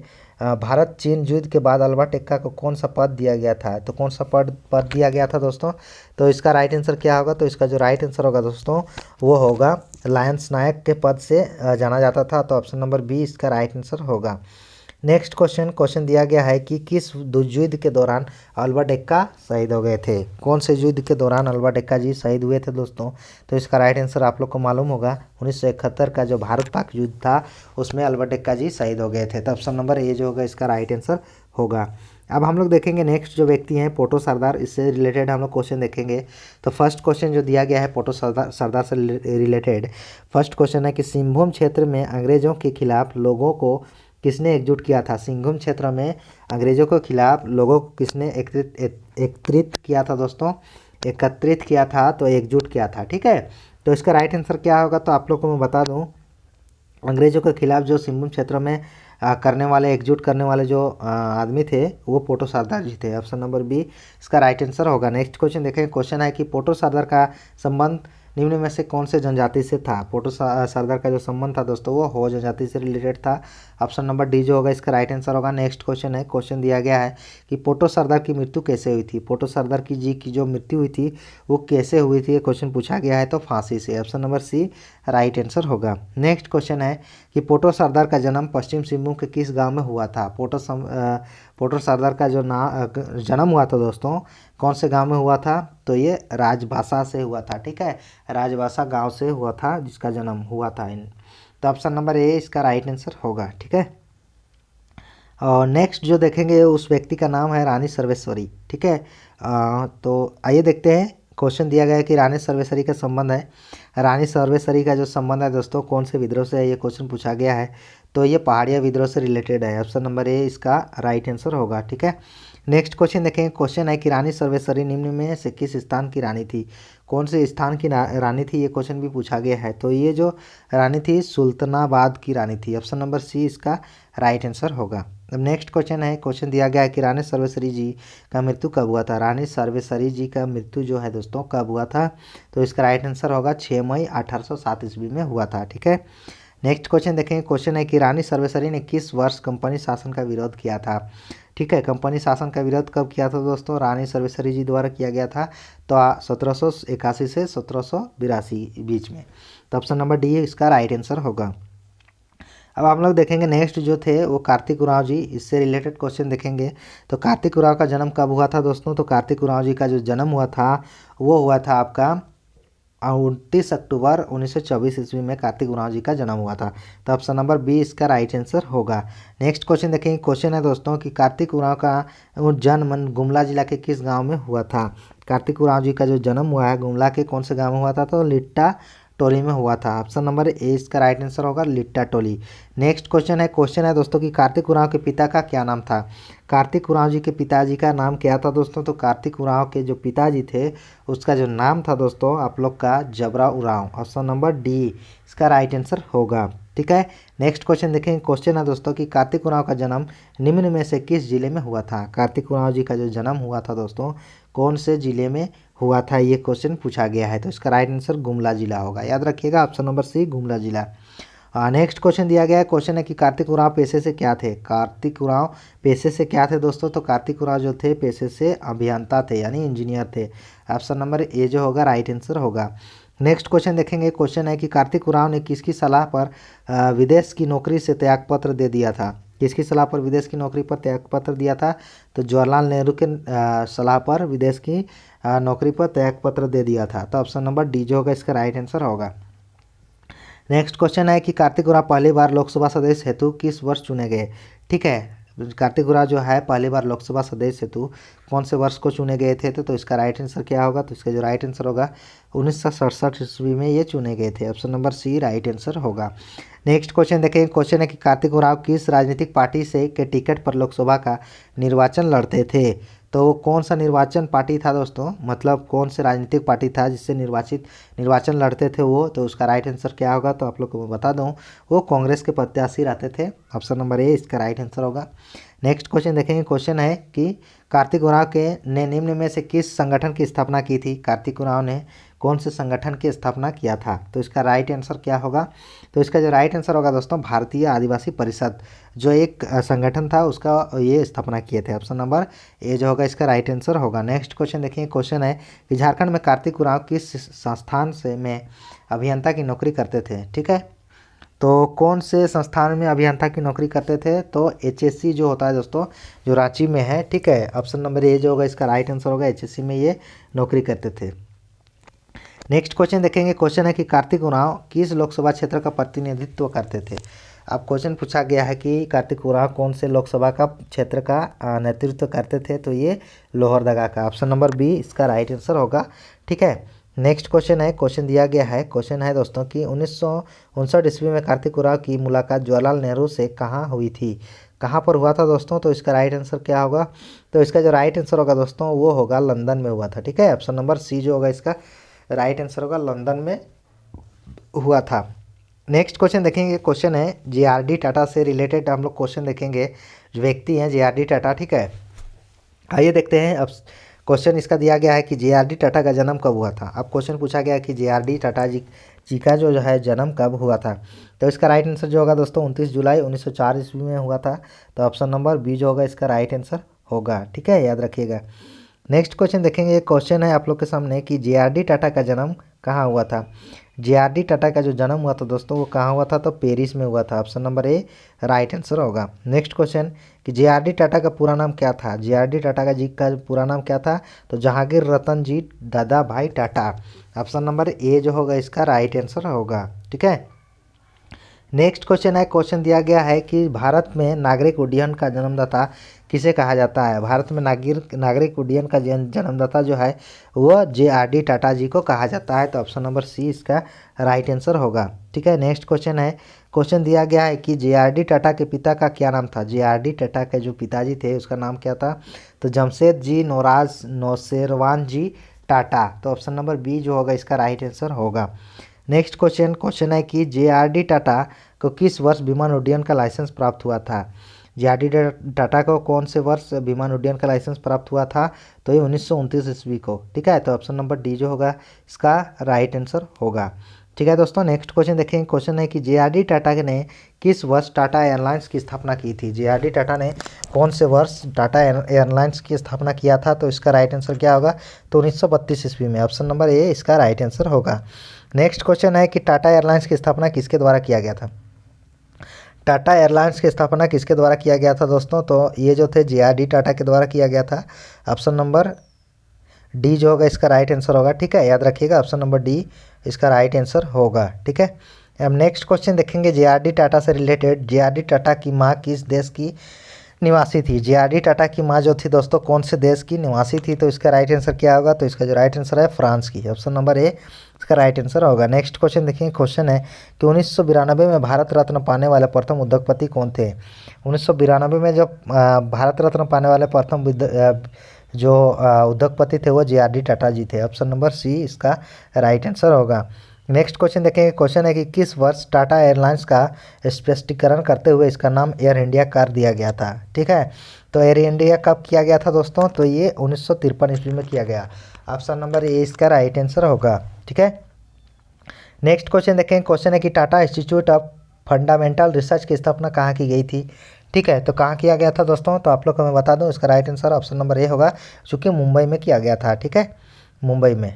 भारत चीन युद्ध के बाद अल्बर्ट एक्का को कौन सा पद दिया गया था। तो कौन सा पद दिया गया था दोस्तों। तो इसका राइट आंसर क्या होगा। तो इसका जो राइट आंसर होगा दोस्तों वो होगा लायंस नायक के पद से जाना जाता था। तो ऑप्शन नंबर बी इसका राइट आंसर होगा। नेक्स्ट क्वेश्चन दिया गया है कि किस युद्ध के दौरान अल्बर्ट एक्का शहीद हो गए थे। कौन से युद्ध के दौरान अल्बर्ट एक्का जी शहीद हुए थे दोस्तों। तो इसका राइट आंसर आप लोग को मालूम होगा 1971 का जो भारत पाक युद्ध था उसमें अल्बर्ट एक्का जी शहीद हो गए थे। तो ऑप्शन नंबर ए जो होगा इसका राइट आंसर होगा। अब हम लोग देखेंगे नेक्स्ट जो व्यक्ति हैं पोटो सरदार, इससे रिलेटेड हम लोग क्वेश्चन देखेंगे। तो फर्स्ट क्वेश्चन जो दिया गया है पोटो सरदार से रिलेटेड फर्स्ट क्वेश्चन है कि सिंहभूम क्षेत्र में अंग्रेजों के खिलाफ लोगों को किसने एकजुट किया था। सिंहभूम क्षेत्र में अंग्रेजों के खिलाफ लोगों को किसने एकत्रित किया था दोस्तों। एकत्रित किया था तो एकजुट किया था। ठीक है, तो इसका राइट आंसर क्या होगा। तो आप लोग को मैं बता दूं अंग्रेजों के खिलाफ जो सिंहभूम क्षेत्र में करने वाले एकजुट करने वाले जो आदमी थे वो पोटो सरदार जी थे। ऑप्शन नंबर बी इसका राइट आंसर होगा। नेक्स्ट क्वेश्चन देखें। क्वेश्चन है कि पोटो सरदार का संबंध निम्न में से कौन से जनजाति से था। पोटो सरदार का जो संबंध था दोस्तों वो हो जनजाति से रिलेटेड था। ऑप्शन नंबर डी जो होगा इसका राइट आंसर होगा। नेक्स्ट क्वेश्चन है। क्वेश्चन दिया गया है कि पोटो सरदार की मृत्यु कैसे हुई थी। पोटो सरदार की जो मृत्यु हुई थी वो कैसे हुई थी, ये क्वेश्चन पूछा गया है। तो फांसी से। Option number C right answer होगा। नेक्स्ट क्वेश्चन है कि पोटो सरदार का जन्म पश्चिम सिंहभूम के किस गांव में हुआ था। पोटो सरदार का जो जन्म हुआ था दोस्तों कौन से गांव में हुआ था। तो ये राजभाषा से हुआ था। ठीक है, राजभाषा गांव से हुआ था जिसका जन्म हुआ था। तो ऑप्शन नंबर ए इसका राइट आंसर होगा। ठीक है, और नेक्स्ट जो देखेंगे उस व्यक्ति का नाम है रानी सर्वेश्वरी। ठीक है, तो आइए देखते हैं। क्वेश्चन दिया गया है कि रानी सर्वेश्वरी का संबंध है। रानी सर्वेश्वरी का जो संबंध है दोस्तों कौन से विद्रोह से है, ये क्वेश्चन पूछा गया है। तो ये पहाड़िया विद्रोह से रिलेटेड है। ऑप्शन नंबर ए इसका राइट आंसर होगा। ठीक है, नेक्स्ट क्वेश्चन देखेंगे। क्वेश्चन है कि रानी सर्वेश्वरी निम्न में से किस स्थान की रानी थी। कौन से स्थान की रानी थी, ये क्वेश्चन भी पूछा गया है। तो ये जो रानी थी सुल्तानाबाद की रानी थी। ऑप्शन नंबर सी इसका राइट आंसर होगा। अब नेक्स्ट क्वेश्चन है। क्वेश्चन दिया गया है कि रानी सर्वेश्वरी जी का मृत्यु कब हुआ था। रानी सर्वेश्वरी जी का मृत्यु जो है दोस्तों कब हुआ था। तो इसका राइट आंसर होगा 6 मई 1807 ईस्वी में हुआ था। ठीक है, नेक्स्ट क्वेश्चन देखेंगे। क्वेश्चन है कि रानी सर्वेश्वरी ने किस वर्ष कंपनी शासन का विरोध किया था। ठीक है, कंपनी शासन का विरोध कब किया था दोस्तों। रानी सर्वेश्वरी जी द्वारा किया गया था तो 1781 से 1782 बीच में। तो ऑप्शन नंबर डी इसका राइट आंसर होगा। अब हम लोग देखेंगे नेक्स्ट जो थे वो कार्तिक उरांव जी, इससे रिलेटेड क्वेश्चन देखेंगे। तो कार्तिक उरांव का जन्म कब हुआ था दोस्तों। तो कार्तिक उरांव जी का जो जन्म हुआ था वो हुआ था आपका 29 अक्टूबर 1924 ईस्वी में कार्तिक उरांव जी का जन्म हुआ था। तो ऑप्शन नंबर बी इसका राइट आंसर होगा। नेक्स्ट क्वेश्चन देखेंगे। क्वेश्चन है दोस्तों कि कार्तिक उरांव का जन्म गुमला जिला के किस गांव में हुआ था। कार्तिक उरांव जी का जो जन्म हुआ है गुमला के कौन से गांव में हुआ था। तो लिट्टा टोली में हुआ था। ऑप्शन नंबर ए इसका राइट आंसर होगा लिट्टा टोली। नेक्स्ट क्वेश्चन है दोस्तों कि कार्तिक उरांव के पिता का क्या नाम था। कार्तिक उरांव जी के पिताजी का नाम क्या था दोस्तों। तो कार्तिक उरांव के जो पिताजी थे उसका जो नाम था दोस्तों आप लोग का जबरा उरांव। ऑप्शन नंबर डी इसका राइट आंसर होगा। ठीक है, नेक्स्ट क्वेश्चन देखेंगे। क्वेश्चन है दोस्तों कि कार्तिक उरांव का जन्म निम्न में से किस जिले में हुआ था। कार्तिक उरांव जी का जो जन्म हुआ था दोस्तों कौन से जिले में हुआ था, ये क्वेश्चन पूछा गया है। तो इसका राइट आंसर गुमला जिला होगा। याद रखिएगा ऑप्शन नंबर सी गुमला जिला। नेक्स्ट क्वेश्चन दिया गया है। क्वेश्चन है कि कार्तिक उरांव पेशे से क्या थे। कार्तिक उरांव पेशे से क्या थे दोस्तों। तो कार्तिक उरांव जो थे पेशे से अभियंता थे यानी इंजीनियर थे। ऑप्शन नंबर ए जो होगा राइट आंसर होगा। नेक्स्ट क्वेश्चन देखेंगे। क्वेश्चन है कि कार्तिक उरांव ने किसकी सलाह पर विदेश की नौकरी से त्यागपत्र दे दिया था। किसकी सलाह पर विदेश की नौकरी पर त्यागपत्र दिया था। तो जवाहरलाल नेहरू के सलाह पर विदेश की नौकरी पर त्यागपत्र दे दिया था। तो ऑप्शन नंबर डी जो होगा इसका राइट आंसर होगा। नेक्स्ट क्वेश्चन है कि कार्तिक उरांव पहली बार लोकसभा सदस्य हेतु किस वर्ष चुने गए। ठीक है, कार्तिक उरांव जो है पहली बार लोकसभा सदस्य हेतु कौन से वर्ष को चुने गए थे। तो इसका राइट आंसर क्या होगा। तो इसका जो राइट आंसर होगा 1967 ईस्वी में ये चुने गए थे। Option number C right answer होगा। नेक्स्ट क्वेश्चन देखें। क्वेश्चन है कि कार्तिक उरांव किस राजनीतिक पार्टी से के टिकट पर लोकसभा का निर्वाचन लड़ते थे। तो कौन सा निर्वाचन पार्टी था दोस्तों, मतलब कौन से राजनीतिक पार्टी था जिससे निर्वाचन लड़ते थे वो। तो उसका राइट आंसर क्या होगा। तो आप लोग को मैं बता दूं वो कांग्रेस के प्रत्याशी रहते थे। ऑप्शन नंबर ए इसका राइट आंसर होगा। नेक्स्ट क्वेश्चन देखेंगे। क्वेश्चन है कि कार्तिक उरांव के ने निम्न में से किस संगठन की स्थापना की थी। कार्तिक उरांव ने कौन से संगठन की स्थापना किया था। तो इसका राइट आंसर क्या होगा। तो इसका जो राइट आंसर होगा दोस्तों, भारतीय आदिवासी परिषद जो एक संगठन था उसका ये स्थापना किए थे। ऑप्शन नंबर ए जो होगा इसका राइट आंसर होगा। नेक्स्ट क्वेश्चन देखिए। क्वेश्चन है कि झारखंड में कार्तिक उरांव किस संस्थान से में अभियंता की नौकरी करते थे। ठीक है, तो कौन से संस्थान में अभियंता की नौकरी करते थे। तो एचएससी जो होता है दोस्तों, जो रांची में है। ठीक है, ऑप्शन नंबर ए जो होगा इसका राइट आंसर होगा, एचएससी में ये नौकरी करते थे। नेक्स्ट क्वेश्चन देखेंगे। क्वेश्चन है कि कार्तिक उरांव किस लोकसभा क्षेत्र का प्रतिनिधित्व करते थे। अब क्वेश्चन पूछा गया है कि कार्तिक उरांव कौन से लोकसभा का क्षेत्र का नेतृत्व करते थे। तो ये लोहरदगा का। ऑप्शन नंबर बी इसका राइट आंसर होगा। ठीक है, नेक्स्ट क्वेश्चन है। क्वेश्चन दिया गया है। क्वेश्चन है दोस्तों कि 1959 ईस्वी में कार्तिक उरांव की मुलाकात जवाहरलाल नेहरू से कहाँ हुई थी। कहाँ पर हुआ था दोस्तों। तो इसका राइट आंसर क्या होगा। तो इसका जो राइट आंसर होगा दोस्तों वो होगा लंदन में हुआ था। ठीक है, ऑप्शन नंबर सी जो होगा इसका राइट आंसर होगा, लंदन में हुआ था। नेक्स्ट क्वेश्चन देखेंगे। क्वेश्चन है जेआरडी टाटा से रिलेटेड हम लोग क्वेश्चन देखेंगे। जो व्यक्ति हैं जेआरडी टाटा। ठीक है, आइए देखते हैं। अब क्वेश्चन इसका दिया गया है कि जेआरडी टाटा का जन्म कब हुआ था। अब क्वेश्चन पूछा गया कि जेआरडी टाटा जी का जो है जन्म कब हुआ था। तो इसका राइट आंसर जो होगा दोस्तों 29 जुलाई 1904 ईस्वी में हुआ था। तो ऑप्शन नंबर बी जो होगा इसका राइट आंसर होगा। ठीक है, याद रखिएगा। नेक्स्ट क्वेश्चन देखेंगे। क्वेश्चन है आप लोग के सामने कि जेआरडी टाटा का जन्म कहाँ हुआ था। जेआरडी टाटा का जो जन्म हुआ था दोस्तों वो कहाँ हुआ था। तो पेरिस में हुआ था। Option number A right answer होगा। नेक्स्ट क्वेश्चन कि जेआरडी टाटा का पूरा नाम क्या था। जेआरडी टाटा का जी का पूरा नाम क्या था। तो जहांगीर रतन जी दादा भाई टाटा। ऑप्शन नंबर ए जो होगा इसका राइट आंसर होगा। ठीक है, नेक्स्ट क्वेश्चन है। क्वेश्चन दिया गया है कि भारत में नागरिक उड्डयन का जन्मदाता किसे कहा जाता है। भारत में नागरिक उड्डयन का जन्मदाता जो है वह जेआरडी टाटा जी को कहा जाता है। तो ऑप्शन नंबर सी इसका राइट आंसर होगा। ठीक है, नेक्स्ट क्वेश्चन है। क्वेश्चन दिया गया है कि जेआरडी टाटा के पिता का क्या नाम था। जेआरडी टाटा के जो पिताजी थे उसका नाम क्या था। तो जमशेद जी नौसेरवान जी टाटा। तो ऑप्शन नंबर बी जो होगा इसका राइट आंसर होगा। नेक्स्ट क्वेश्चन है कि जेआरडी टाटा को किस वर्ष विमान उड्डयन का लाइसेंस प्राप्त हुआ था। जेआरडी टाटा को कौन से वर्ष विमान उड्डयन का लाइसेंस प्राप्त हुआ था। तो ये 1929 ईस्वी को। ठीक है, तो ऑप्शन नंबर डी जो होगा इसका राइट आंसर होगा। ठीक है दोस्तों, नेक्स्ट क्वेश्चन देखेंगे। क्वेश्चन है कि जेआरडी टाटा ने किस वर्ष टाटा एयरलाइंस की स्थापना की थी। जेआरडी टाटा ने कौन से वर्ष टाटा एयरलाइंस की स्थापना किया था। तो इसका राइट आंसर क्या होगा। तो 1932 ईस्वी में। ऑप्शन नंबर ए इसका राइट आंसर होगा। नेक्स्ट क्वेश्चन है कि टाटा एयरलाइंस की स्थापना किसके द्वारा किया गया था। टाटा एयरलाइंस की स्थापना किसके द्वारा किया गया था दोस्तों। तो ये जो थे जेआरडी टाटा के द्वारा किया गया था। ऑप्शन नंबर डी जो होगा इसका राइट आंसर होगा। ठीक है, याद रखिएगा ऑप्शन नंबर डी इसका राइट आंसर होगा। ठीक है, अब नेक्स्ट क्वेश्चन देखेंगे। जेआरडी टाटा से रिलेटेड। जेआरडी टाटा की माँ किस देश की निवासी थी। जेआरडी टाटा की माँ जो थी दोस्तों कौन से देश की निवासी थी। तो इसका राइट आंसर क्या होगा। तो इसका जो राइट आंसर है फ्रांस की। ऑप्शन नंबर ए इसका राइट आंसर होगा। नेक्स्ट क्वेश्चन देखिए। क्वेश्चन है कि 1992 में भारत रत्न पाने वाले प्रथम उद्योगपति कौन थे। 1992 में जब भारत रत्न पाने वाले प्रथम जो उद्योगपति थे वो जेआरडी टाटा जी थे। ऑप्शन नंबर सी इसका राइट आंसर होगा। नेक्स्ट क्वेश्चन देखेंगे। क्वेश्चन है कि किस वर्ष टाटा एयरलाइंस का स्पष्टीकरण करते हुए इसका नाम एयर इंडिया कर दिया गया था। ठीक है, तो एयर इंडिया कब किया गया था दोस्तों। तो ये 1953 ईस्वी में किया गया। ऑप्शन नंबर ए इसका राइट आंसर होगा। ठीक है, नेक्स्ट क्वेश्चन देखें। क्वेश्चन है कि Tata institute of fundamental research की स्थापना कहाँ की गई थी। ठीक है, तो कहाँ किया गया था दोस्तों। तो आप लोग को मैं बता दूं इसका right answer option number A होगा, चूँकि मुंबई में किया गया था। ठीक है, मुंबई में।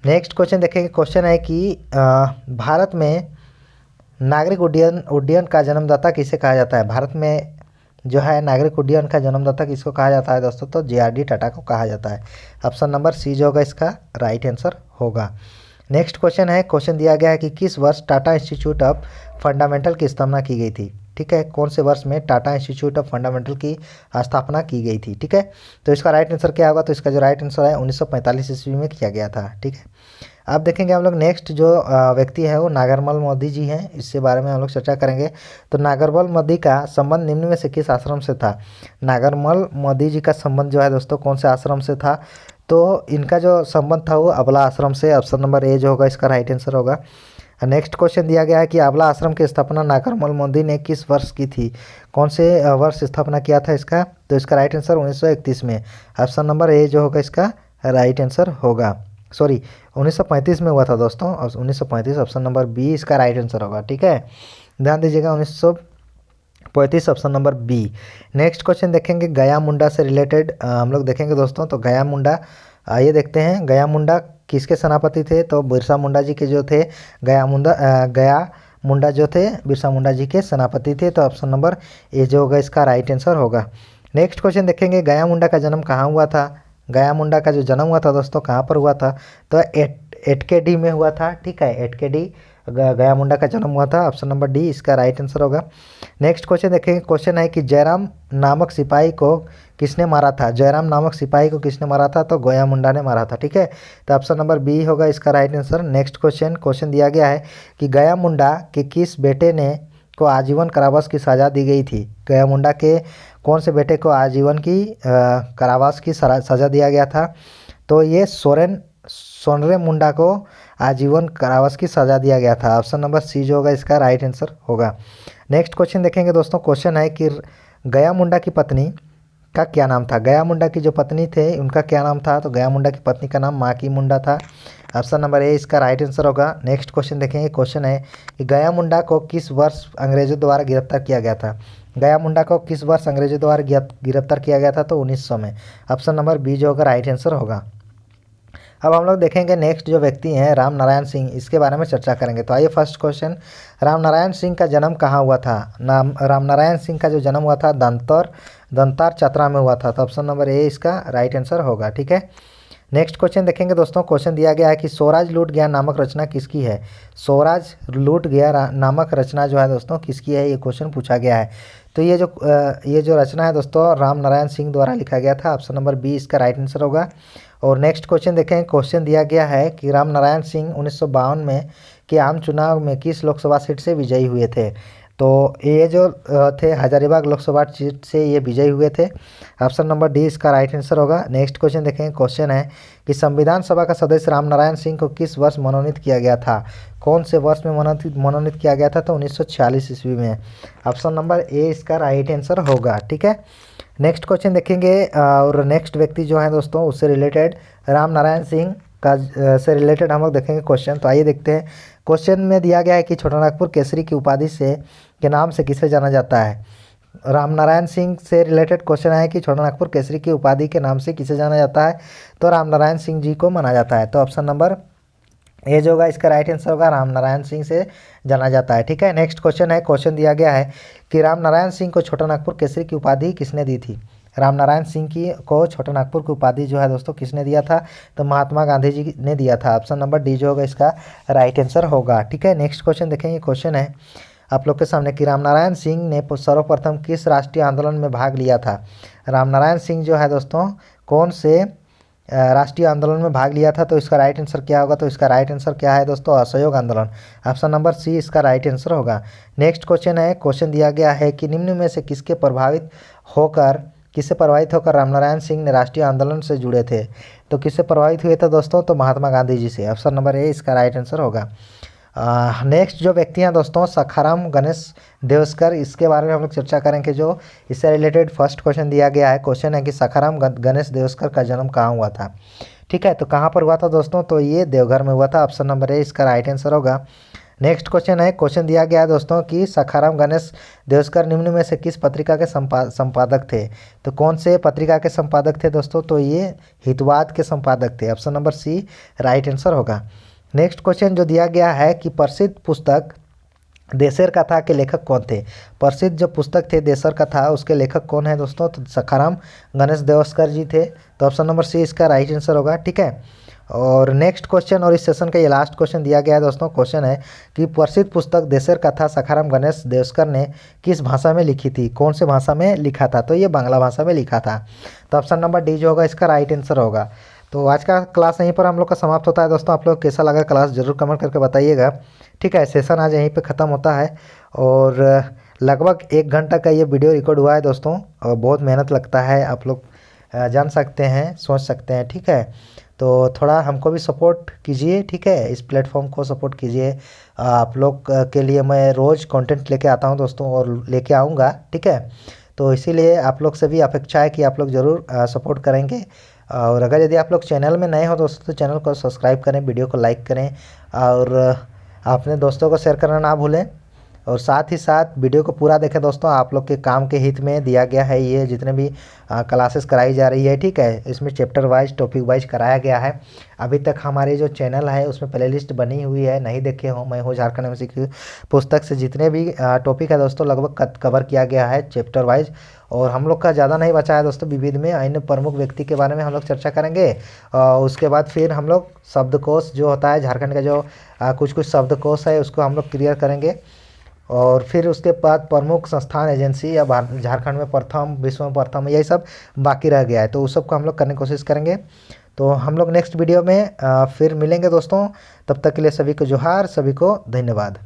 नेक्स्ट क्वेश्चन देखेंगे। क्वेश्चन है कि भारत में नागरिक उड्डयन का जन्मदाता किसे कहा जाता है। भारत में जो है नागरिक उड्डयन का जन्मदाता किसको कहा जाता है दोस्तों। तो जेआरडी टाटा को कहा जाता है। ऑप्शन नंबर सी जो होगा इसका राइट आंसर होगा। नेक्स्ट क्वेश्चन है। क्वेश्चन दिया गया है कि किस वर्ष टाटा इंस्टीट्यूट ऑफ फंडामेंटल की स्थापना की गई थी। ठीक है, कौन से वर्ष में टाटा इंस्टीट्यूट ऑफ फंडामेंटल की स्थापना की गई थी। ठीक है, तो इसका राइट आंसर क्या होगा। तो इसका जो राइट आंसर है 1945 ईस्वी में किया गया था। ठीक है, अब देखेंगे हम लोग नेक्स्ट जो व्यक्ति है वो नागरमल मोदी जी हैं। इसके बारे में हम लोग चर्चा करेंगे। तो नागरमल मोदी का संबंध निम्न में से किस आश्रम से था। नागरमल मोदी जी का संबंध जो है दोस्तों कौन से आश्रम से था। तो इनका जो संबंध था वो अबला आश्रम से। ऑप्शन नंबर ए जो होगा इसका राइट आंसर होगा। नेक्स्ट क्वेश्चन दिया गया है कि आंवला आश्रम की स्थापना नागरमल मोदी ने किस वर्ष की थी। कौन से वर्ष स्थापना किया था इसका, तो इसका राइट आंसर 1931 में। ऑप्शन नंबर ए जो होगा इसका राइट आंसर होगा। सॉरी 1935 में हुआ था दोस्तों, और 1935 ऑप्शन नंबर बी इसका राइट आंसर होगा। ठीक है, ध्यान दीजिएगा 1935 option number B. Next question देखेंगे गया मुंडा से रिलेटेड हम लोग देखेंगे दोस्तों। तो गया मुंडा, आइए देखते हैं गया मुंडा किसके सेनापति थे। तो बिरसा मुंडा जी के जो थे गया मुंडा जो थे बिरसा मुंडा जी के सेनापति थे। तो ऑप्शन नंबर ए जो होगा इसका राइट आंसर होगा। नेक्स्ट क्वेश्चन देखेंगे गया मुंडा का जन्म कहाँ हुआ था। गया मुंडा का जो जन्म हुआ था दोस्तों कहाँ पर हुआ था, तो एटकेडी में हुआ था। ठीक है, एटकेडी गया मुंडा का जन्म हुआ था। ऑप्शन नंबर डी इसका राइट आंसर होगा। नेक्स्ट क्वेश्चन देखेंगे, क्वेश्चन है कि जयराम नामक सिपाही को किसने मारा था। जयराम नामक सिपाही को किसने मारा था, तो गया मुंडा ने मारा था। ठीक है, तो ऑप्शन नंबर बी होगा इसका राइट आंसर। नेक्स्ट क्वेश्चन दिया गया है कि गया मुंडा के किस बेटे ने को आजीवन कारावास की सजा दी गई थी। गया मुंडा के कौन से बेटे को आजीवन की कारावास की सजा दिया गया था, तो ये सोनरे मुंडा को आजीवन कारावास की सजा दिया गया था। ऑप्शन नंबर सी जो होगा इसका राइट आंसर होगा। नेक्स्ट क्वेश्चन देखेंगे दोस्तों, क्वेश्चन है कि गया मुंडा की पत्नी का क्या नाम था। गया मुंडा की जो पत्नी थे उनका क्या नाम था, तो गया मुंडा की पत्नी का नाम माकी मुंडा था। ऑप्शन नंबर ए इसका राइट आंसर होगा। नेक्स्ट क्वेश्चन देखेंगे, क्वेश्चन है कि गया मुंडा को किस वर्ष अंग्रेजों द्वारा गिरफ्तार किया गया था। गया मुंडा को किस वर्ष अंग्रेजों द्वारा गिरफ्तार किया गया था, तो 1900 में। ऑप्शन नंबर बी जो होगा राइट आंसर होगा। अब हम लोग देखेंगे नेक्स्ट जो व्यक्ति हैं राम नारायण सिंह, इसके बारे में चर्चा करेंगे। तो आइए फर्स्ट क्वेश्चन, राम नारायण सिंह का जन्म कहाँ हुआ था। राम नारायण सिंह का जो जन्म हुआ था दंतार चतरा में हुआ था। तो ऑप्शन नंबर ए इसका राइट आंसर होगा। ठीक है, नेक्स्ट क्वेश्चन देखेंगे दोस्तों। क्वेश्चन दिया गया है कि स्वराज लूट गया नामक रचना किसकी है। स्वराज लूट गया नामक रचना जो है दोस्तों किसकी है, ये क्वेश्चन पूछा गया है। तो ये जो रचना है दोस्तों राम नारायण सिंह द्वारा लिखा गया था। ऑप्शन नंबर बी इसका राइट आंसर होगा। और नेक्स्ट क्वेश्चन देखें, क्वेश्चन दिया गया है कि राम नारायण सिंह 1952 में के आम चुनाव में किस लोकसभा सीट से विजयी हुए थे। तो ये जो थे हजारीबाग लोकसभा सीट से ये विजयी हुए थे। ऑप्शन नंबर डी इसका राइट आंसर होगा। नेक्स्ट क्वेश्चन देखें, क्वेश्चन है कि संविधान सभा का सदस्य राम नारायण सिंह को किस वर्ष मनोनीत किया गया था। कौन से वर्ष में मनोनीत किया गया था, तो 1946 ईस्वी में। ऑप्शन नंबर ए इसका राइट आंसर होगा। ठीक है, नेक्स्ट क्वेश्चन देखेंगे और नेक्स्ट व्यक्ति जो है दोस्तों उससे रिलेटेड राम नारायण सिंह का से रिलेटेड हम लोग देखेंगे क्वेश्चन। तो आइए देखते हैं, क्वेश्चन में दिया गया है कि छोटा नागपुर केसरी की उपाधि से के नाम से किसे जाना जाता है। राम नारायण सिंह से रिलेटेड क्वेश्चन है कि छोटा नागपुर केसरी की उपाधि के नाम से किसे जाना जाता है, तो राम नारायण सिंह जी को माना जाता है। तो ऑप्शन नंबर ये जो होगा इसका राइट आंसर होगा, राम नारायण सिंह से जाना जाता है। ठीक है, नेक्स्ट क्वेश्चन है, क्वेश्चन दिया गया है कि राम नारायण सिंह को छोटा नागपुर केसरी की उपाधि किसने दी थी। राम नारायण सिंह को छोटा नागपुर की उपाधि जो है दोस्तों किसने दिया था, तो महात्मा गांधी जी ने दिया था। ऑप्शन नंबर डी जो होगा इसका राइट आंसर होगा। ठीक है, नेक्स्ट क्वेश्चन देखेंगे, क्वेश्चन है आप लोग के सामने कि राम नारायण सिंह ने सर्वप्रथम किस राष्ट्रीय आंदोलन में भाग लिया था। राम नारायण सिंह जो है दोस्तों कौन से राष्ट्रीय आंदोलन में भाग लिया था, तो इसका राइट आंसर क्या होगा, तो इसका राइट आंसर क्या है दोस्तों, असहयोग आंदोलन। ऑप्शन नंबर सी इसका राइट आंसर होगा। नेक्स्ट क्वेश्चन है, क्वेश्चन दिया गया है कि निम्न में से किससे प्रभावित होकर राम नारायण सिंह ने राष्ट्रीय आंदोलन से जुड़े थे। तो किससे प्रभावित हुए थे दोस्तों, तो महात्मा गांधी जी से। ऑप्शन नंबर ए इसका राइट आंसर होगा। नेक्स्ट जो व्यक्ति हैं दोस्तों सखाराम गणेश देवस्कर, इसके बारे में हम लोग चर्चा करेंगे। जो इससे रिलेटेड फर्स्ट क्वेश्चन दिया गया है, क्वेश्चन है कि सखाराम गणेश देवस्कर का जन्म कहाँ हुआ था। ठीक है, तो कहाँ पर हुआ था दोस्तों, तो ये देवघर में हुआ था। ऑप्शन नंबर ए इसका राइट आंसर होगा। नेक्स्ट क्वेश्चन है, क्वेश्चन दिया गया है दोस्तों कि सखाराम गणेश देवस्कर निम्न में से किस पत्रिका के संपादक थे। तो कौन से पत्रिका के संपादक थे दोस्तों, तो ये हितवाद के संपादक थे। Option number C right answer होगा। नेक्स्ट क्वेश्चन जो दिया गया है कि प्रसिद्ध पुस्तक देशर कथा के लेखक कौन थे। प्रसिद्ध जो पुस्तक थे देशर कथा उसके लेखक कौन है दोस्तों, तो सखाराम गणेश देवस्कर जी थे। तो ऑप्शन नंबर सी इसका राइट आंसर होगा। ठीक है, और नेक्स्ट क्वेश्चन और इस सेशन का ये लास्ट क्वेश्चन दिया गया है दोस्तों। क्वेश्चन है कि प्रसिद्ध पुस्तक देशर कथा सखाराम गणेश देवस्कर ने किस भाषा में लिखी थी, कौन से भाषा में लिखा था, तो ये बांग्ला भाषा में लिखा था। तो ऑप्शन नंबर डी जो होगा इसका राइट आंसर होगा। तो आज का क्लास यहीं पर हम लोग का समाप्त होता है दोस्तों। आप लोग कैसा लगा क्लास जरूर कमेंट करके बताइएगा। ठीक है, सेशन आज यहीं पे ख़त्म होता है और लगभग 1 घंटा का ये वीडियो रिकॉर्ड हुआ है दोस्तों। और बहुत मेहनत लगता है आप लोग जान सकते हैं, सोच सकते हैं। ठीक है, तो थोड़ा हमको भी सपोर्ट कीजिए। ठीक है, इस प्लेटफॉर्म को सपोर्ट कीजिए। आप लोग के लिए मैं रोज़ कंटेंट लेके आता हूँ दोस्तों, और लेके आऊँगा। ठीक है, तो इसीलिए आप लोग से भी अपेक्षा है कि आप लोग ज़रूर सपोर्ट करेंगे। और अगर यदि आप लोग चैनल में नए हो दोस्तों तो चैनल को सब्सक्राइब करें, वीडियो को लाइक करें, और अपने दोस्तों को शेयर करना ना भूलें। और साथ ही साथ वीडियो को पूरा देखें दोस्तों, आप लोग के काम के हित में दिया गया है ये जितने भी क्लासेस कराई जा रही है। ठीक है, इसमें चैप्टर वाइज टॉपिक वाइज कराया गया है। अभी तक हमारी जो चैनल है उसमें प्लेलिस्ट बनी हुई है, नहीं देखे हो, मैं हूँ झारखंड एमसीक्यू पुस्तक से जितने भी टॉपिक है दोस्तों लगभग कवर किया गया है चैप्टर वाइज। और हम लोग का ज़्यादा नहीं बचा है दोस्तों, विविध में अन्य प्रमुख व्यक्ति के बारे में हम लोग चर्चा करेंगे। उसके बाद फिर हम लोग शब्दकोश जो होता है झारखंड का, जो कुछ कुछ शब्दकोश है उसको हम लोग क्लियर करेंगे। और फिर उसके बाद प्रमुख संस्थान एजेंसी या झारखंड में प्रथम, विश्व में प्रथम, यही सब बाकी रह गया है, तो उस सब को हम लोग करने की कोशिश करेंगे। तो हम लोग नेक्स्ट वीडियो में फिर मिलेंगे दोस्तों। तब तक के लिए सभी को जोहार, सभी को धन्यवाद।